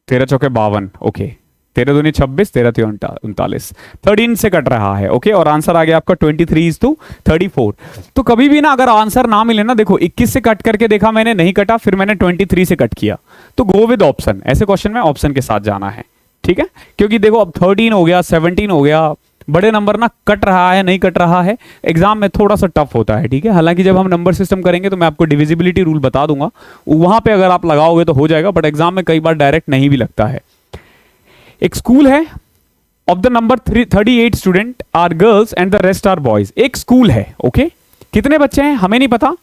13 चौके 52, ओके 13 दूनी 26, 13 तिया 39, 13 से कट रहा है। ओके, और आंसर आ गया आपका 23:34। तो कभी भी ना अगर आंसर ना मिले ना, देखो 21 से कट करके देखा मैंने, नहीं कटा, फिर मैंने 23 से कट किया, तो गो विद ऑप्शन। ऐसे क्वेश्चन में ऑप्शन के साथ जाना है, ठीक है, क्योंकि देखो अब 13 हो गया 17 हो गया, बड़े नंबर ना कट रहा है नहीं कट रहा है, एग्जाम में थोड़ा सा टफ होता है। ठीक है, हालांकि जब हम नंबर सिस्टम करेंगे तो मैं आपको डिविजिबिलिटी रूल बता दूंगा, वहां पे अगर आप लगाओगे तो हो जाएगा, बट एग्जाम में कई बार डायरेक्ट नहीं भी लगता है। एक स्कूल है, of the number 38 student are girls and the rest are boys. एक स्कूल है, ओके, कितने बच्चे हैं हमें नहीं पता,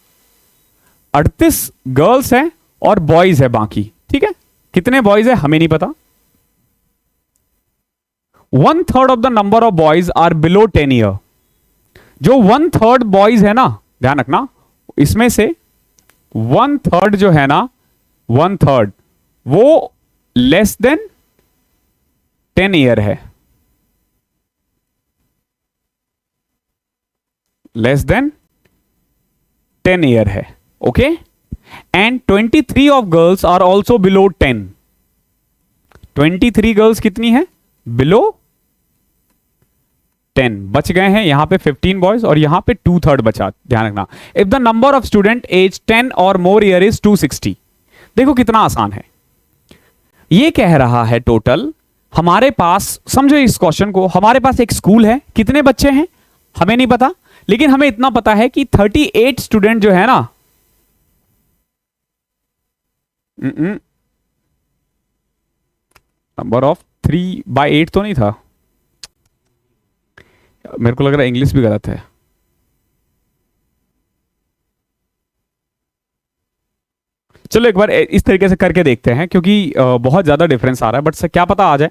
38 गर्ल्स हैं और बॉयज है बाकी। ठीक है, कितने बॉयज है हमें नहीं पता। 1/3 of the number of boys are below 10 year. जो 1/3 बॉयज है ना, ध्यान रखना, इसमें से 1/3 जो है ना 1/3 वो लेस देन 10 ईयर है, लेस देन 10 ईयर है, okay. And 23 of girls are also below 10। 23 girls कितनी है? बिलो 10। बच गए हैं यहां पे 15 बॉयज और यहां पे 2/3 बचा, ध्यान रखना। If the number of student age 10 और मोर ईयर इज 260। देखो कितना आसान है। ये कह रहा है टोटल हमारे पास, समझो इस क्वेश्चन को, हमारे पास एक स्कूल है, कितने बच्चे हैं हमें नहीं पता, लेकिन हमें इतना पता है कि 38 स्टूडेंट जो है ना, नंबर ऑफ 3/8 तो नहीं था, मेरे को लग रहा है इंग्लिश भी गलत है। चलो एक बार इस तरीके से करके देखते हैं, क्योंकि बहुत ज्यादा डिफरेंस आ रहा है, बट क्या पता आ जाए।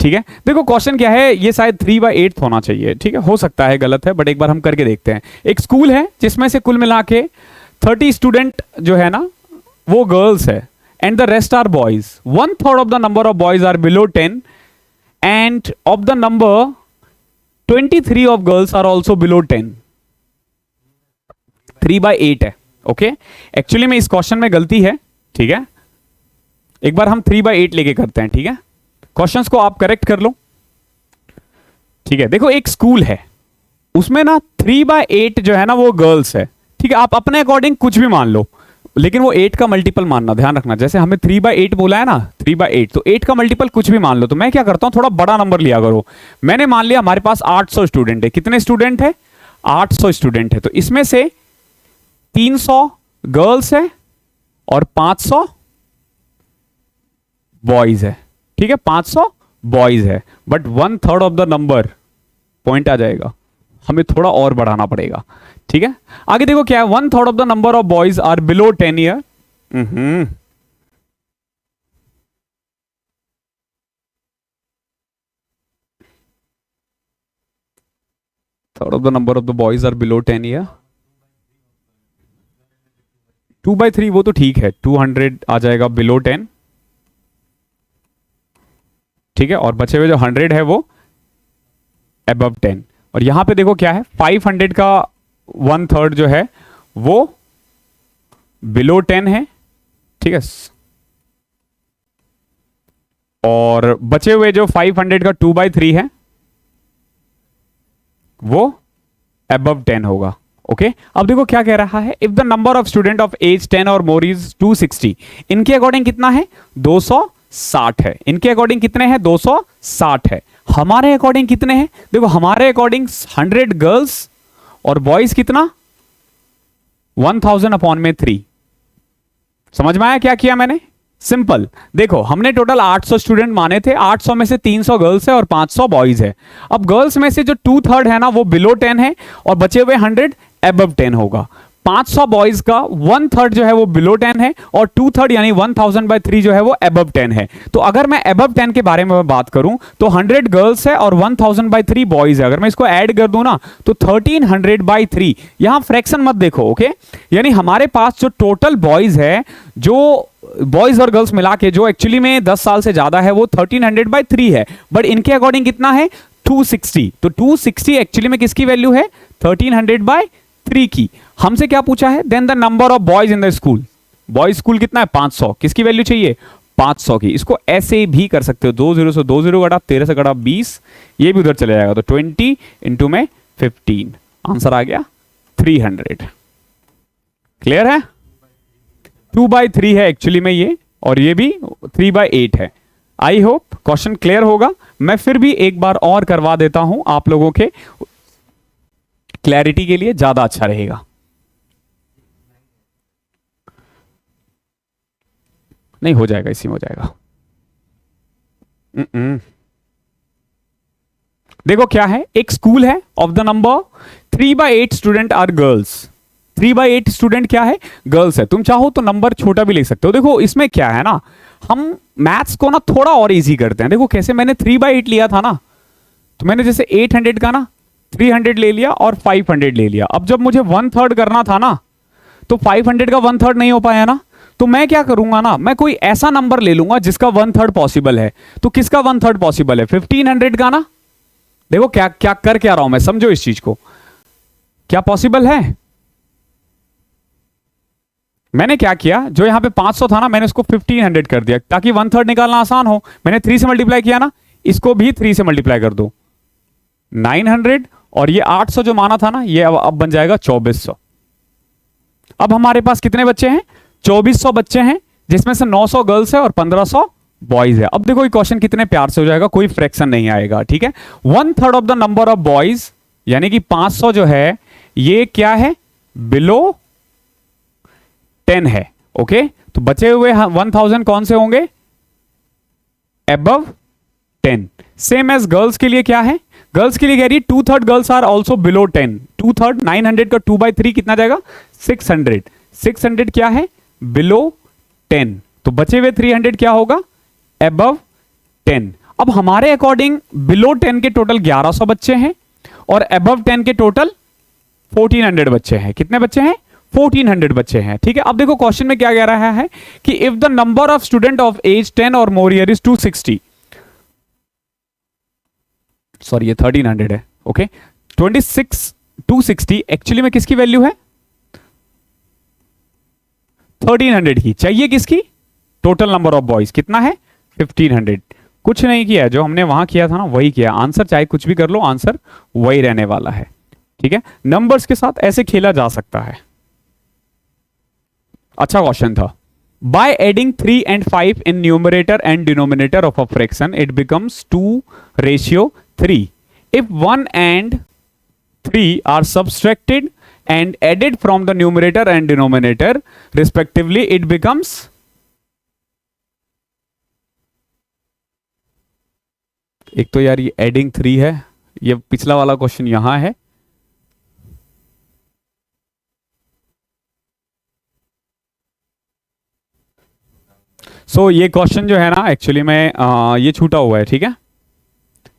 ठीक है, देखो क्वेश्चन क्या है, ये शायद 3/8 होना चाहिए। ठीक है, हो सकता है गलत है, बट एक बार हम करके देखते हैं। एक स्कूल है जिसमें से कुल मिला के 30 स्टूडेंट जो है ना वो गर्ल्स है, and the rest are boys. 1/3 of the number of boys are below 10 and of the number 23 of girls are also below 10। 3/8 है, ओके। एक्चुअली में इस क्वेश्चन में गलती है, ठीक है। एक बार हम 3/8 लेके करते हैं, ठीक है। क्वेश्चंस को आप करेक्ट कर लो, ठीक है। देखो एक स्कूल है, उसमें ना 3/8 जो है ना वो गर्ल्स है, ठीक है। आप अपने अकॉर्डिंग कुछ भी मान लो, लेकिन वो 8 का मल्टीपल मानना, ध्यान रखना। जैसे हमें 3/8 बोला है ना, 3/8, तो 8 का मल्टीपल कुछ भी मान लो। तो मैं क्या करता हूं, थोड़ा बड़ा नंबर लिया करो। मैंने मान लिया हमारे पास 800 स्टूडेंट है। कितने स्टूडेंट है? 800 स्टूडेंट है। तो इसमें से 300 गर्ल्स है और 500 बॉयज है, ठीक है। 500 बॉयज है, but 1/3 of the number, point आ जाएगा, हमें थोड़ा और बढ़ाना पड़ेगा, ठीक है। आगे देखो क्या है, 1/3 of the number of boys are below 10 year. Third of the number of the boys are below 10 year. 2/3 वो तो ठीक है, 200 आ जाएगा बिलो 10, ठीक है। और बचे हुए जो 100 है वो अबव 10। और यहां पे देखो क्या है, 500 का 1/3 जो है वो बिलो 10 है, ठीक है। और बचे हुए जो 500 का 2/3 है वो अबव 10 होगा, ओके। अब देखो क्या कह रहा है, if the number of student of age 10 और मोर इज 260। इनके अकॉर्डिंग कितना है? 260 है। इनके अकॉर्डिंग कितने हैं? 260 है। हमारे अकॉर्डिंग कितने हैं? देखो हमारे अकॉर्डिंग 100 गर्ल्स और बॉयज कितना? 1000/3। समझ में आया क्या किया मैंने? सिंपल। देखो हमने टोटल 800 स्टूडेंट माने थे, 800 में से 300 गर्ल्स है और 500 बॉयज है। अब गर्ल्स में से जो 2/3 है ना वो बिलो 10 है और बचे हुए 100 अबव 10 होगा। 500 बॉयज का 1/3 जो है वो बिलो 10 है और 2/3 यानी 1000/3 जो है वो अबव 10 है। तो अगर मैं अबव 10 के बारे में बात करूं तो 100 गर्ल्स है और 1000/3 बॉयज है। अगर मैं इसको ऐड कर दूं ना तो 1300/3। यहां फ्रैक्शन मत देखो, ओके। यानी हमारे पास जो टोटल बॉयज है, जो बॉयज और गर्ल्स मिला के जो एक्चुअली में 10 साल से ज्यादा है, वो 1300/3 है, बट इनके अकॉर्डिंग कितना है? 260। तो 260 एक्चुअली में किसकी वैल्यू है? 1300/3 की। हमसे क्या पूछा है? Then the number of boys in the school. Boys school कितना है? 500। किसकी वैल्यू चाहिए? 500 की। इसको ऐसे भी कर सकते हो, 20 से 20 घटा, 13 से घटा 20, ये भी उधर चले जाएगा। तो 20 इंटू में 15, आंसर आ गया 300। क्लियर है? 2/3 है एक्चुअली में ये, और ये भी 3/8 है। आई होप क्वेश्चन क्लियर होगा। मैं फिर भी एक बार और करवा देता हूं आप लोगों के क्लैरिटी के लिए, ज्यादा अच्छा रहेगा। नहीं हो जाएगा, इसी में हो जाएगा। देखो क्या है, एक स्कूल है, of the number 3/8 student are girls. 3/8 student क्या है? गर्ल्स है। तुम चाहो तो नंबर छोटा भी ले सकते हो। देखो इसमें क्या है ना, हम मैथ्स को ना थोड़ा और इजी करते हैं। देखो कैसे, मैंने 3/8 लिया था ना, तो मैंने जैसे 800 का ना 300 ले लिया और 500 ले लिया। अब जब मुझे 1/3 करना था ना, तो 500 का 1/3 नहीं हो पाया ना, तो मैं क्या करूंगा ना, मैं कोई ऐसा नंबर ले लूंगा जिसका 1/3 पॉसिबल है। तो किसका 1/3 पॉसिबल है? 1500 का ना। देखो क्या क्या कर क्या रहा हूं मैं, समझो इस चीज को। क्या पॉसिबल है? मैंने क्या किया, जो यहां पे 500 था ना, मैंने उसको 1500 कर दिया ताकि 1/3 निकालना आसान हो। मैंने 3 से मल्टीप्लाई किया ना, इसको भी 3 से मल्टीप्लाई कर दो, 900, और ये 800 जो माना था ना, ये अब बन जाएगा 2400। अब हमारे पास कितने बच्चे हैं? 2400 बच्चे हैं, जिसमें से 900 गर्ल्स है और 1500 बॉयज है। अब देखो ये क्वेश्चन कितने प्यार से हो जाएगा, कोई फ्रैक्शन नहीं आएगा, ठीक है। 1/3 of the number of boys, यानी कि 500 जो है ये क्या है? बिलो 10 है। ओके, तो बचे हुए 1000 कौन से होंगे? अबव 10। सेम एज गर्ल्स के लिए क्या है? गर्ल्स के लिए कह रही है 2/3 गर्ल्स आर ऑल्सो बिलो 10। 2/3 900 का 2/3 कितना जाएगा? 600। 600 क्या है? बिलो 10। तो बचे हुए 300 क्या होगा? अबव 10। अब हमारे अकॉर्डिंग बिलो 10 के टोटल 1100 बच्चे हैं और अबव 10 के टोटल 1400 बच्चे हैं। कितने बच्चे हैं? 1400 बच्चे हैं, ठीक है। अब देखो क्वेश्चन में क्या कह रहा है कि if the number of student of age 10 और मोर ईयर इज 260, सॉरी ये 1300 है। ओके, 260 एक्चुअली में किसकी वैल्यू है? 1300 की। चाहिए किसकी? टोटल नंबर ऑफ बॉयज कितना है? 1500। कुछ नहीं किया, जो हमने वहां किया था ना वही किया। आंसर चाहे कुछ भी कर लो, आंसर वही रहने वाला है, ठीक है। नंबर्स के साथ ऐसे खेला जा सकता है। अच्छा क्वेश्चन था। By adding 3 and 5 in numerator and denominator of a fraction, it becomes 2:3. If 1 and 3 are subtracted and added from the numerator and denominator respectively, it becomes, एक तो यार ये एडिंग 3 है, ये पिछला वाला क्वेश्चन यहां है। ये क्वेश्चन जो है ना एक्चुअली में ये छूटा हुआ है, ठीक है।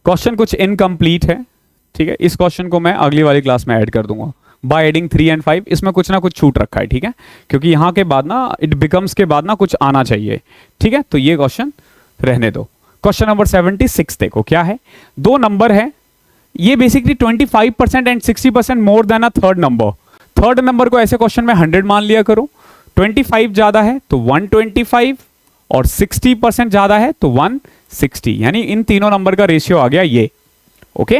क्वेश्चन कुछ इनकम्प्लीट है, ठीक है। इस क्वेश्चन को मैं अगली वाली क्लास में ऐड कर दूंगा। बाय एडिंग 3 and 5 इसमें कुछ ना कुछ छूट रखा है, ठीक है, क्योंकि यहां के बाद ना इट बिकम्स के बाद ना कुछ आना चाहिए, ठीक है। तो ये क्वेश्चन रहने दो। क्वेश्चन नंबर 76 देखो क्या है। दो नंबर है, ये basically 25% and 60% more than a third number. Third number को ऐसे क्वेश्चन में 100 मान लिया करो। 25 ज्यादा है तो 125 और 60% ज्यादा है तो 160, यानी इन तीनों नंबर का रेशियो आ गया ये। ओके,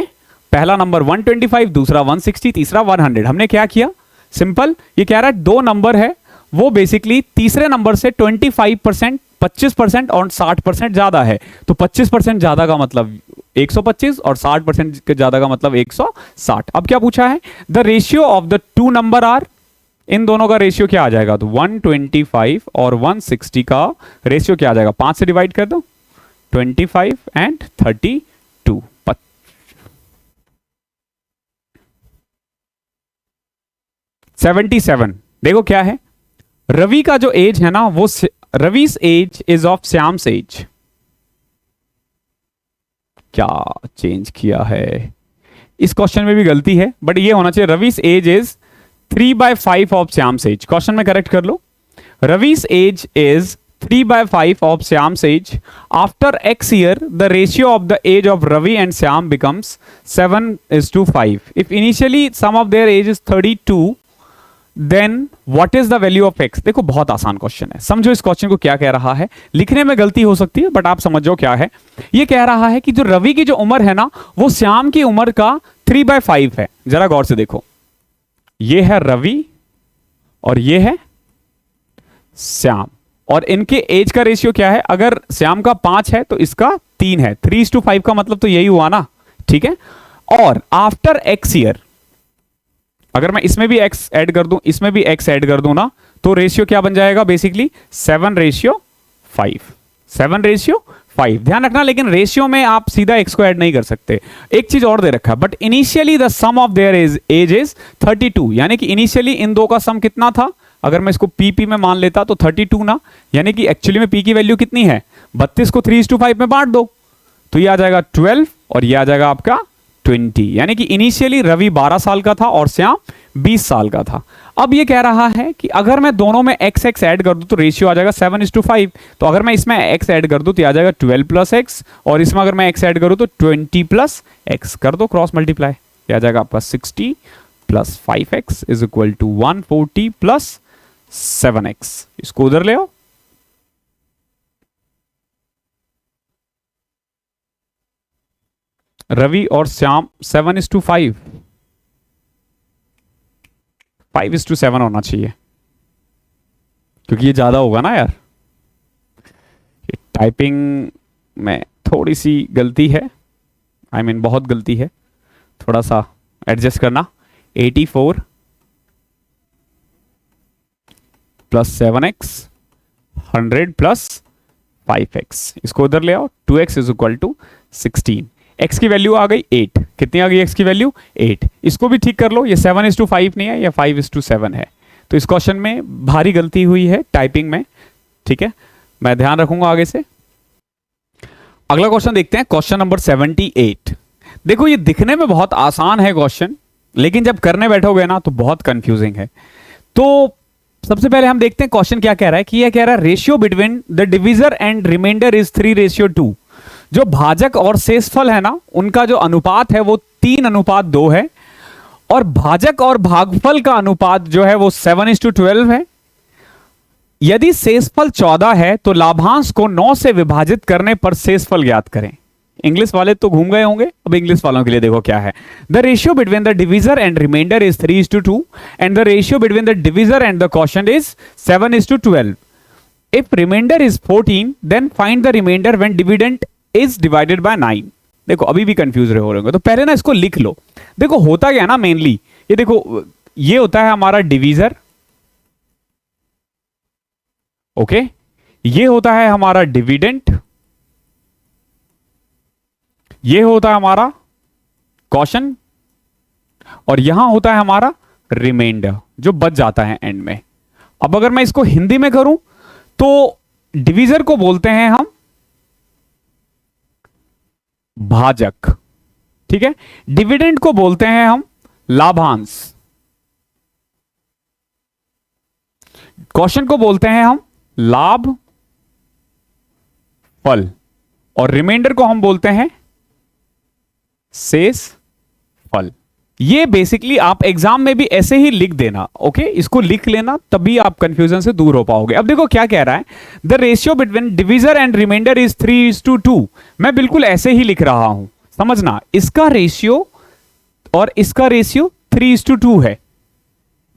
पहला नंबर 125, दूसरा 160, तीसरा 100। हमने क्या किया? सिंपल, ये कह रहा है दो नंबर है वो बेसिकली तीसरे नंबर से 25%, 25% और 60% ज्यादा है। तो 25% ज्यादा का मतलब 125 और 60% के ज्यादा का मतलब 160। अब क्या पूछा है? The ratio of the two number are, इन दोनों का रेशियो क्या आ जाएगा? तो 125 और 160 का रेशियो क्या आ जाएगा? 5 से डिवाइड कर दो, 25 एंड 32। 77। देखो क्या है, रवि का जो एज है ना वो Ravi's age is of Shyam's age. क्या चेंज किया है? इस क्वेश्चन में भी गलती है, बट ये होना चाहिए Ravi's age is 3/5 of Shyam's age. Question में करेक्ट कर लो। Ravi's age is 3/5 of Shyam's age. After X year, the ratio of the age of Ravi and Shyam becomes 7:5. If initially sum of their age is 32, then what is the value of X? देखो बहुत आसान question है, समझो इस question को क्या कह रहा है। लिखने में गलती हो सकती है बट आप समझो क्या है। ये कह रहा है कि जो रवि की जो उम्र है ना वो श्याम की उम्र का 3/5 है। जरा गौर से देखो, ये है रवि और ये है श्याम, और इनके एज का रेशियो क्या है? अगर श्याम का 5 है तो इसका 3 है। 3:5 का मतलब तो यही हुआ ना, ठीक है। और आफ्टर X ईयर, अगर मैं इसमें भी x ऐड कर दूं, इसमें भी x ऐड कर दूं ना, तो रेशियो क्या बन जाएगा? बेसिकली 7:5। 7:5। ध्यान रखना, लेकिन रेशियो में आप सीधा x को ऐड नहीं कर सकते। एक चीज और दे रखा है, but initially the sum of their age is 32, यानी कि इनिशियली इन दो का सम कितना था? अगर मैं इसको p में मान लेता तो 32 ना, यानी कि एक्चुअली में p की वैल्यू कितनी है? 32 को 3:5 में बांट दो तो ये आ जाएगा 12 और ये आ जाएगा आपका 20, यानी कि इनिशियली रवि 12 साल का था और श्याम 20 साल का था। अब ये कह रहा है कि अगर मैं दोनों में x x ऐड कर दूं तो रेशियो आ जाएगा 7:5। तो अगर मैं इसमें x ऐड कर दूं तो आ जाएगा 12 प्लस x, और इसमें अगर मैं x ऐड करूं तो 20 प्लस x कर दो क्रॉस मल्टीप्लाई, आ जाएगा आपका 60 plus 5x is equal to 140 plus 7x। इसको उधर ले आओ। रवि और श्याम 7:5, 5:7 होना चाहिए, क्योंकि ये ज्यादा होगा ना यार। टाइपिंग में थोड़ी सी गलती है, आई मीन बहुत गलती है, थोड़ा सा एडजस्ट करना। 84 प्लस 7x 100 प्लस 5x, इसको उधर ले आओ। 2x is equal to 16। x की वैल्यू आ गई 8। कितनी आ गई x की वैल्यू? 8। इसको भी ठीक कर लो, ये 7:5 नहीं है, ये 5:7 है। तो इस क्वेश्चन में भारी गलती हुई है टाइपिंग में, ठीक है, मैं ध्यान रखूंगा आगे से। अगला क्वेश्चन देखते हैं, क्वेश्चन नंबर 78। देखो ये दिखने में बहुत आसान है क्वेश्चन, लेकिन जब करने बैठोगे ना तो बहुत कंफ्यूजिंग है। तो सबसे पहले हम देखते हैं क्वेश्चन क्या कह रहा है। कि यह कह रहा है ratio between the divisor and remainder is 3:2। जो भाजक और शेषफल है ना, उनका जो अनुपात है वो 3:2 है, और भाजक और भागफल का अनुपात जो है वो 7:12 है। यदि शेषफल 14 है तो लाभांश को 9 से विभाजित करने पर शेषफल ज्ञात करें। इंग्लिश वाले तो घूम गए होंगे, अब इंग्लिश वालों के लिए देखो क्या है। The ratio between the divisor and remainder is 3:2 and the ratio between the divisor and the quotient is 7:12। If remainder is 14 then find the remainder when dividend is divided by 9। देखो अभी भी confuse हो रहे होंगे, तो पहले ना इसको लिख लो। देखो होता क्या ना, मेनली ये देखो, ये होता है हमारा डिवीजर, ओके, ये होता है हमारा डिविडेंड, ये होता है हमारा क्वोशिएंट, और यहां होता है हमारा रिमाइंडर जो बच जाता है एंड में। अब अगर मैं इसको हिंदी में करूं तो डिवीजर को बोलते हैं हम भाजक, ठीक है, डिविडेंड को बोलते हैं हम लाभांश, क्वोशिएंट को बोलते हैं हम लाभ फल, और रिमाइंडर को हम बोलते हैं शेष फल। ये बेसिकली आप एग्जाम में भी ऐसे ही लिख देना, ओके, इसको लिख लेना, तभी आप कंफ्यूजन से दूर हो पाओगे। अब देखो क्या कह रहा है, the ratio between divisor and remainder is 3:2। मैं बिल्कुल ऐसे ही लिख रहा हूं, समझना, इसका रेशियो और इसका रेशियो 3:2 है,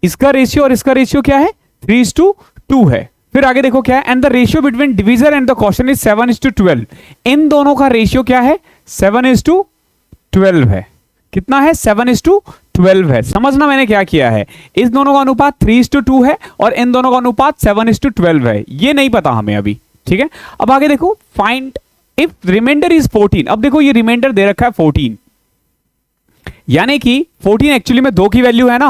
इसका रेशियो और इसका रेशियो क्या है? 3:2 है। फिर आगे देखो क्या है, and the ratio between divisor and the quotient is 7:12। इन दोनों का रेशियो क्या है? 7:12 है। कितना है? 7:12 है। समझना मैंने क्या किया है, इस दोनों का अनुपात 3:2 है और इन दोनों का अनुपात 7:12 है। ये नहीं पता हमें अभी, ठीक है। अब आगे देखो, फाइंड इफ रिमाइंडर इज 14। अब देखो ये रिमाइंडर दे रखा है 14, यानी कि 14 एक्चुअली में 2 की वैल्यू है ना।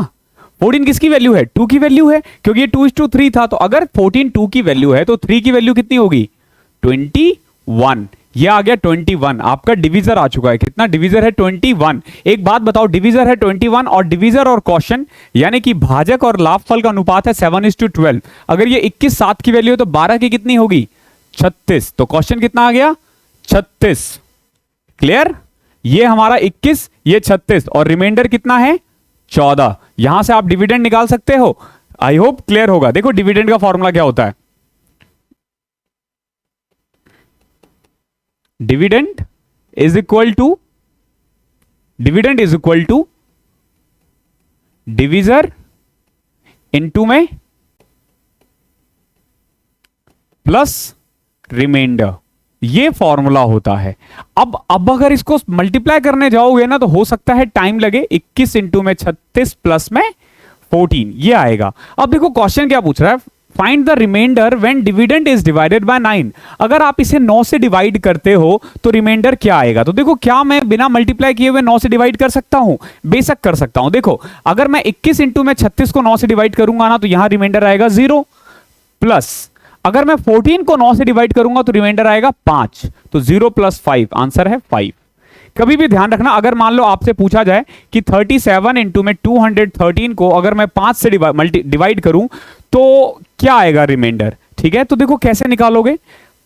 14 किसकी वैल्यू है? 2 की वैल्यू है, क्योंकि ये 2:3 था। तो अगर 14 2 की वैल्यू है तो 3 की वैल्यू कितनी होगी? 21। ये आ गया 21। आपका डिवीजर आ चुका है। कितना डिवीजर है? 21। एक बात बताओ, डिवीजर है 21 और डिवीजर और क्वोशिएंट यानी कि भाजक और लाभफल का अनुपात है 7:12। अगर ये 21 7 की वैल्यू है तो 12 की कितनी होगी? 36। तो क्वोशिएंट कितना आ गया? 36। क्लियर? ये हमारा 21, ये 36 और रिमाइंडर कितना है? 14। यहां से आप डिविडेंड निकाल सकते हो। आई होप क्लियर होगा। देखो डिविडेंड का फॉर्मूला क्या होता है? Dividend is equal to divisor into में प्लस रिमाइंडर। ये फॉर्मूला होता है। अब अगर इसको मल्टीप्लाई करने जाओगे ना तो हो सकता है टाइम लगे। 21 इंटू में 36 प्लस में 14 ये आएगा। अब देखो क्वेश्चन क्या पूछ रहा है, find the remainder when dividend is divided by 9। अगर आप इसे 9 से डिवाइड करते हो तो रिमाइंडर क्या आएगा? तो देखो क्या मैं बिना मल्टीप्लाई किए हुए 9 से डिवाइड कर सकता हूं? बेशक कर सकता हूं। देखो अगर मैं 21 इंटू में 36 को 9 से डिवाइड करूंगा ना तो यहां रिमाइंडर आएगा 0 प्लस अगर मैं 14 को 9 से डिवाइड करूंगा तो रिमाइंडर आएगा 5। तो 0 प्लस 5 आंसर है 5। कभी भी ध्यान रखना, अगर मान लो आपसे पूछा जाए कि 37 इंटू में 213 को अगर मैं 5 से डिवाइड करूं तो क्या आएगा रिमाइंडर, ठीक है। तो देखो कैसे निकालोगे,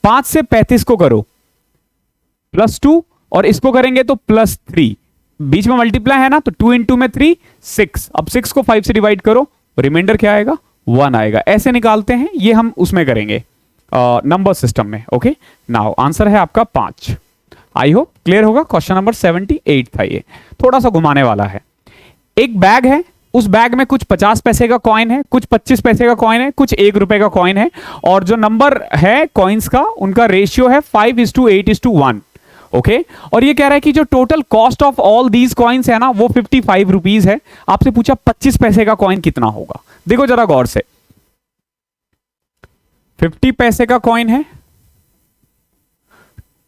5 से 35 को करो +2 और इसको करेंगे तो +3, बीच में मल्टीप्लाई है ना, तो 2 इंटू में 3 6, अब 6 को 5 से डिवाइड करो, रिमाइंडर क्या आएगा 1 आएगा। ऐसे निकालते हैं, ये हम उसमें करेंगे नंबर सिस्टम में। ओके, नाउ आंसर है आपका 5। आई होप क्लियर होगा। क्वेश्चन नंबर 78 था ये, थोड़ा सा घुमाने वाला है। एक बैग है, उस बैग में कुछ 50 पैसे का कॉइन है, कुछ 25 पैसे का कॉइन है, कुछ 1 रुपए का कॉइन है, और जो नंबर है कॉइन्स का उनका रेशियो है 5:8:1। ओके, और ये कह रहा है कि जो total cost of all these coins है ना वो 55 रुपीज है। आपसे पूछा 25 पैसे का कॉइन कितना होगा। देखो जरा गौर से, 50 पैसे का कॉइन है,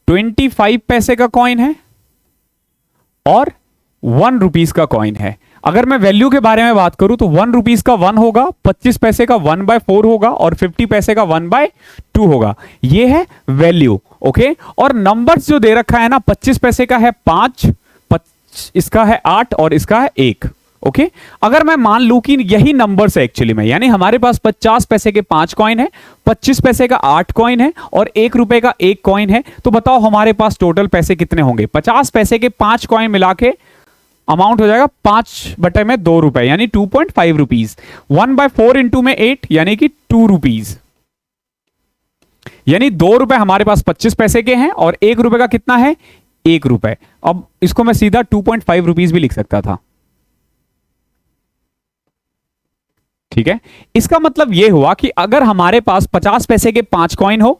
25 पैसे का कॉइन है और 1 रुपीज का कॉइन है। अगर मैं वैल्यू के बारे में बात करूं तो 1 रुपीज का 1 होगा, 25 पैसे का 1/4 होगा और 50 पैसे का 1/2 होगा। ये है वैल्यू। ओके, और नंबर्स जो दे रखा है ना, 25 पैसे का है 5, इसका है 8 और इसका है 1। ओके, अगर मैं मान लूं कि यही नंबर्स है एक्चुअली में, यानी हमारे पास 50 पैसे के 5 कॉइन है, 25 पैसे का 8 कॉइन है और 1 रुपए का 1 कॉइन है, तो बताओ हमारे पास टोटल पैसे कितने होंगे। 50 पैसे के 5 कॉइन मिला के अमाउंट हो जाएगा 5/2 रुपए, यानी 2.5 रुपीज। 1/4 इंटू में 8 यानी कि 2 रुपीज, यानी 2 रुपए हमारे पास 25 पैसे के हैं और 1 रुपए का कितना है 1 रुपए। अब इसको मैं सीधा 2.5 रुपीज भी लिख सकता था, ठीक है। इसका मतलब यह हुआ कि अगर हमारे पास 50 पैसे के 5 कॉइन हो,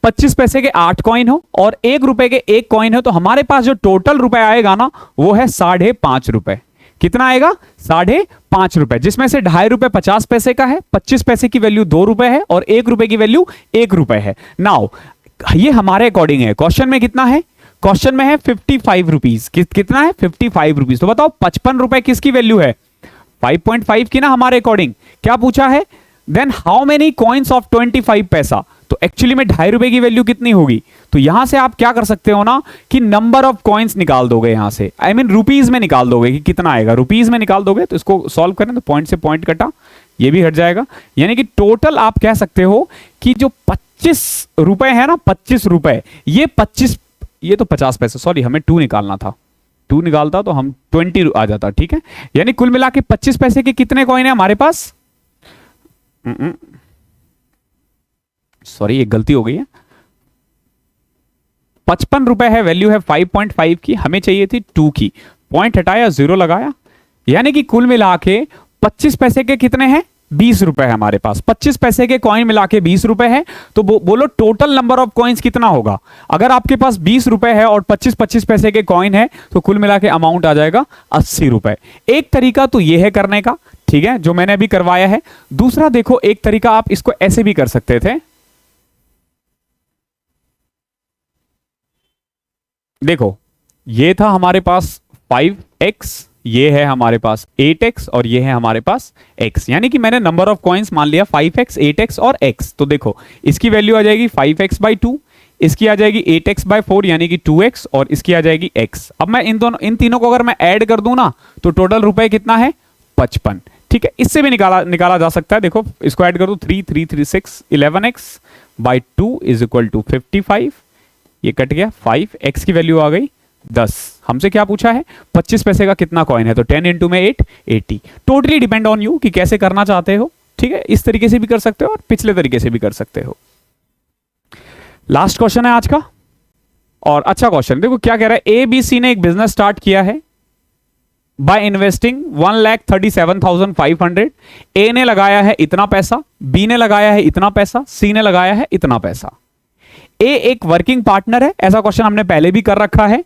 25 पैसे के 8 कॉइन हो और 1 रुपए के 1 कॉइन हो, तो हमारे पास जो टोटल रुपए आएगा ना वो है 5.5 रुपए। कितना आएगा 5.5 रुपए, जिसमें से 2.5 रुपए 50 पैसे का है, 25 पैसे की वैल्यू 2 रुपए है और 1 रुपए की वैल्यू 1 रुपए है। नाउ ये हमारे अकॉर्डिंग है। क्वेश्चन में कितना है, क्वेश्चन में है 55 रुपीज। कितना है 55 रुपीज। तो बताओ 55 रुपए किसकी वैल्यू है 5.5 की ना हमारे अकॉर्डिंग। क्या पूछा है, then how many coins of 25 paisa. तो एक्चुअली में 2.5 रुपए की वैल्यू कितनी होगी। तो यहां से आप क्या कर सकते हो ना कि नंबर ऑफ कॉइन्स निकाल दोगे, यहां से आई मीन रुपीज में निकाल दोगे कि कितना आएगा, रुपीज में निकाल दोगे। तो इसको सॉल्व करें तो पॉइंट से पॉइंट कटा, ये भी हट जाएगा, यानी कि टोटल आप कह सकते हो कि जो 25 रुपए है ना, 25 रुपए, ये 25, ये तो 50 पैसे, सॉरी हमें 2 निकालना था, 2 निकालता तो हम 20 आ जाता, ठीक है। यानी कुल मिला के 25 पैसे के कितने कॉइन है हमारे पास, सॉरी ये गलती हो गई है, 55 रुपए है, वैल्यू है 5.5 की, हमें चाहिए थी 2 की। पॉइंट हटाया, 0 लगाया, यानी कि कुल मिला के 25 पैसे के कितने हैं 20 रुपए है हमारे पास। 25 पैसे के कॉइन मिला के 20 रुपए है, तो बोलो टोटल नंबर ऑफ कॉइन्स कितना होगा। अगर आपके पास 20 रुपए है और 25 पैसे के कॉइन है तो कुल मिला के अमाउंट आ जाएगा 80 रुपए। एक तरीका तो यह है करने का, ठीक है, जो मैंने अभी करवाया है। दूसरा देखो, एक तरीका आप इसको ऐसे भी कर सकते थे। देखो ये था हमारे पास 5x, ये है हमारे पास 8x और ये है हमारे पास x, यानी कि मैंने नंबर ऑफ कॉइन्स मान लिया 5x, 8x और x। तो देखो इसकी वैल्यू आ जाएगी 5x/2, इसकी आ जाएगी 8x/4 यानी कि 2x और इसकी आ जाएगी x। अब मैं इन तीनों को अगर मैं ऐड कर दूं ना तो टोटल रुपए कितना है 55, ठीक है। इससे भी निकाला जा सकता है। देखो इसको ऐड कर दो, 3 3 3 6 11x/2 = 55, ये कट गया, 5x की वैल्यू आ गई 10। हमसे क्या पूछा है 25 पैसे का कितना कॉइन है, तो 10 इंटू में 8 80। टोटली डिपेंड ऑन यू कि कैसे करना चाहते हो, ठीक है। इस तरीके से भी कर सकते हो और पिछले तरीके से भी कर सकते हो। लास्ट क्वेश्चन है आज का और अच्छा क्वेश्चन। देखो क्या कह रहा है, ABC ने एक बिजनेस स्टार्ट किया है बाय इन्वेस्टिंग 1,37,500। ए ने लगाया है इतना पैसा, बी ने लगाया है इतना पैसा, सी ने लगाया है इतना पैसा। ए एक वर्किंग पार्टनर है, ऐसा क्वेश्चन हमने पहले भी कर रखा है,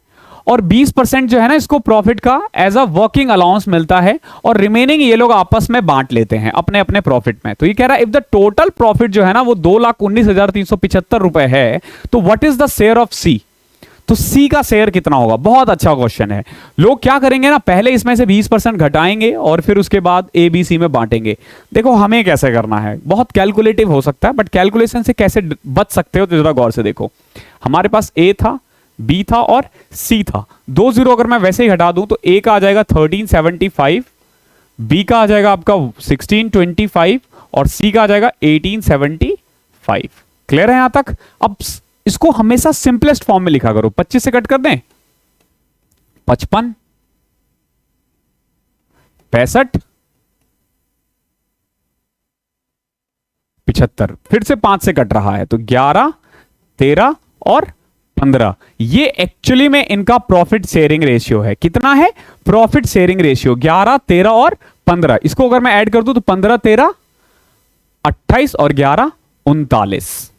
और 20% जो है ना इसको प्रॉफिट का एज अ वर्किंग अलाउंस मिलता है और रिमेनिंग ये लोग आपस में बांट लेते हैं अपने अपने प्रॉफिट में। तो ये कह रहा है इफ द टोटल प्रॉफिट जो है ना वो 2,19,375 रुपए है, तो what is the share of C. तो सी का शेयर कितना होगा। बहुत अच्छा क्वेश्चन है। लोग क्या करेंगे ना, पहले इसमें से 20% घटाएंगे और फिर उसके बाद ए बी सी में बांटेंगे। देखो हमें कैसे करना है, बहुत कैलकुलेटिव हो सकता है, बट कैलकुलेशन से कैसे बच सकते हो तो जरा गौर से देखो। हमारे पास ए था, बी था और सी था। 2 जीरो अगर मैं वैसे ही हटा दूं तो ए का आ जाएगा 1375, बी का आ जाएगा आपका 1625 और सी का आ जाएगा 1875। क्लियर है यहां तक? अब इसको हमेशा सिंपलेस्ट फॉर्म में लिखा करो। 25 से कट कर दें 55, 65, 75, फिर से 5 से कट रहा है तो 11, 13 और 15। ये एक्चुअली में इनका प्रॉफिट शेयरिंग रेशियो है। कितना है प्रॉफिट शेयरिंग रेशियो? 11, 13 और 15। इसको अगर मैं ऐड कर दूं तो 15, 13, 28 और 11, 39।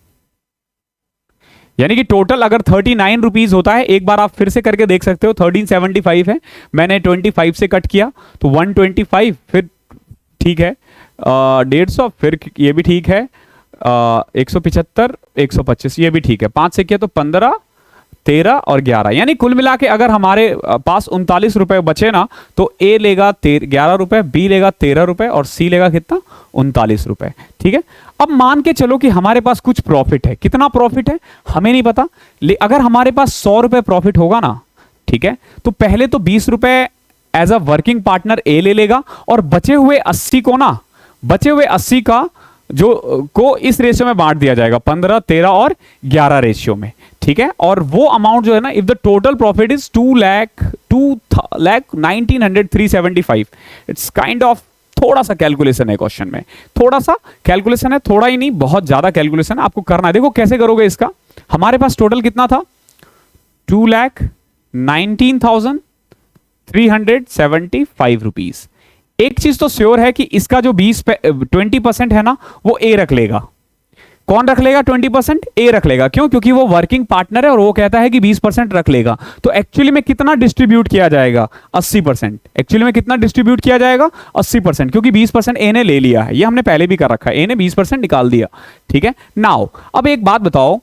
यानी कि टोटल अगर 39 रुपीज होता है, एक बार आप फिर से करके देख सकते हो। 1375 है, मैंने 25 से कट किया तो 125, फिर ठीक है 150, फिर ये भी ठीक है 175, 125, ये भी ठीक है। 5 से किया तो 15, 13 और 11, यानी कुल मिला के अगर हमारे पास 39 रुपए बचे ना तो ए लेगा 11 रुपए, बी लेगा 13 रुपए और सी लेगा कितना 39 रुपए। ठीक है, अब मान के चलो कि हमारे पास कुछ प्रॉफिट है। कितना प्रॉफिट है हमें नहीं पता, अगर हमारे पास 100 रुपए प्रॉफिट होगा ना, ठीक है, तो पहले तो 20 रुपए एज अ वर्किंग पार्टनर ए ले लेगा और बचे हुए 80 को ना, बचे हुए 80 का जो को इस रेशियो में बांट दिया जाएगा 15, 13 और 11 रेशियो में। ठीक है, और वो अमाउंट जो है ना, if the total profit is 2,19,375, it's kind of थोड़ा सा कैलकुलेशन है क्वेश्चन में, थोड़ा सा कैलकुलेशन है, थोड़ा ही नहीं बहुत ज्यादा कैलकुलेशन है, आपको करना है। देखो कैसे करोगे इसका। हमारे पास टोटल कितना था 2,19,375 रुपीज। एक चीज तो श्योर है कि इसका जो 20% है ना वो ए रख लेगा। कौन रख लेगा 20%? ए रख लेगा। क्यों? क्योंकि वो वर्किंग पार्टनर है और वो कहता है कि 20% रख लेगा। तो एक्चुअली में कितना डिस्ट्रीब्यूट किया जाएगा 80%। एक्चुअली में कितना डिस्ट्रीब्यूट किया जाएगा 80%, क्योंकि 20% ए ने ले लिया है। ये हमने पहले भी कर रखा है, ए ने 20% निकाल दिया। ठीक है, नाउ अब एक बात बताओ,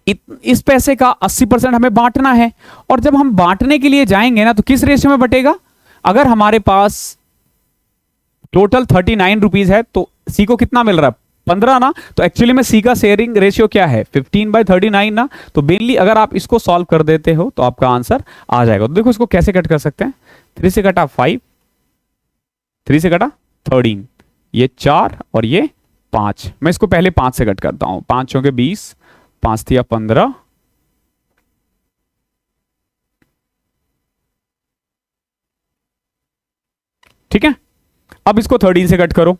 इस पैसे का 80% हमें बांटना है और जब हम बांटने के लिए जाएंगे ना तो किस रेशियो में बटेगा? अगर हमारे पास टोटल 39 रुपीज है तो सी को कितना मिल रहा है 15 ना, तो एक्चुअली में सी का शेयरिंग रेशियो क्या है 15/39 ना। तो मेनली अगर आप इसको सॉल्व कर देते हो तो आपका आंसर आ जाएगा। तो देखो इसको कैसे कट कर सकते हैं। 3 से कटा 5, 3 से कटा 13, ये 4 और ये 5। मैं इसको पहले 5 से कट करता हूं। 5 चौके 20, 5 तिया 15, ठीक है। अब इसको 13 से कट करो।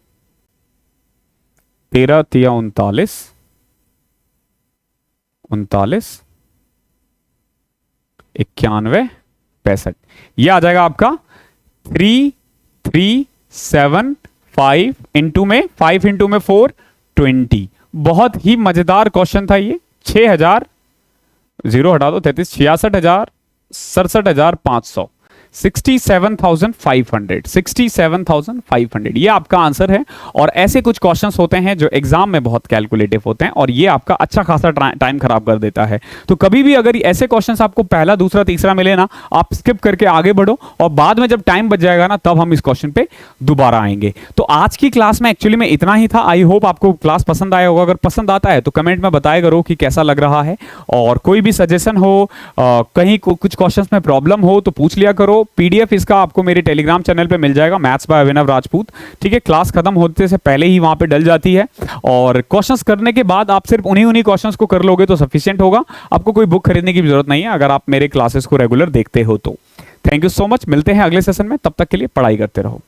13 तिया 39, 39, 91, 65। यह आ जाएगा आपका 3375 इंटू में 5 इंटू में 4 20। बहुत ही मजेदार क्वेश्चन था ये। 6000 जीरो हटा दो 33, 66,000, 67,500, 67,500, 67,500 ये आपका आंसर है। और ऐसे कुछ क्वेश्चंस होते हैं जो एग्जाम में बहुत कैलकुलेटिव होते हैं और ये आपका अच्छा खासा टाइम खराब कर देता है। तो कभी भी अगर ऐसे क्वेश्चंस आपको पहला, दूसरा, तीसरा मिले ना, आप स्किप करके आगे बढ़ो और बाद में जब टाइम बच जाएगा ना तब हम इस क्वेश्चन पे दोबारा आएंगे। तो आज की क्लास में एक्चुअली में इतना ही था। आई होप आपको क्लास पसंद आया होगा। अगर पसंद आता है तो कमेंट में बताया करो कि कैसा लग रहा है, और कोई भी सजेशन हो, कहीं कुछ क्वेश्चंस में प्रॉब्लम हो तो पूछ लिया करो। पीडीएफ इसका आपको मेरे टेलीग्राम चैनल पे मिल जाएगा, मैथ्स बाय अभिनव राजपूत। ठीक है, क्लास खत्म होते से पहले ही वहां पे डल जाती है और क्वेश्चंस करने के बाद आप सिर्फ उन्हीं क्वेश्चंस को कर लोगे तो सफिशिएंट होगा। आपको कोई बुक खरीदने की जरूरत नहीं है अगर आप मेरे क्लासेस को रेगुलर देखते हो तो। थैंक यू सो मच, मिलते हैं अगले सेशन में, तब तक के लिए पढ़ाई करते रहो।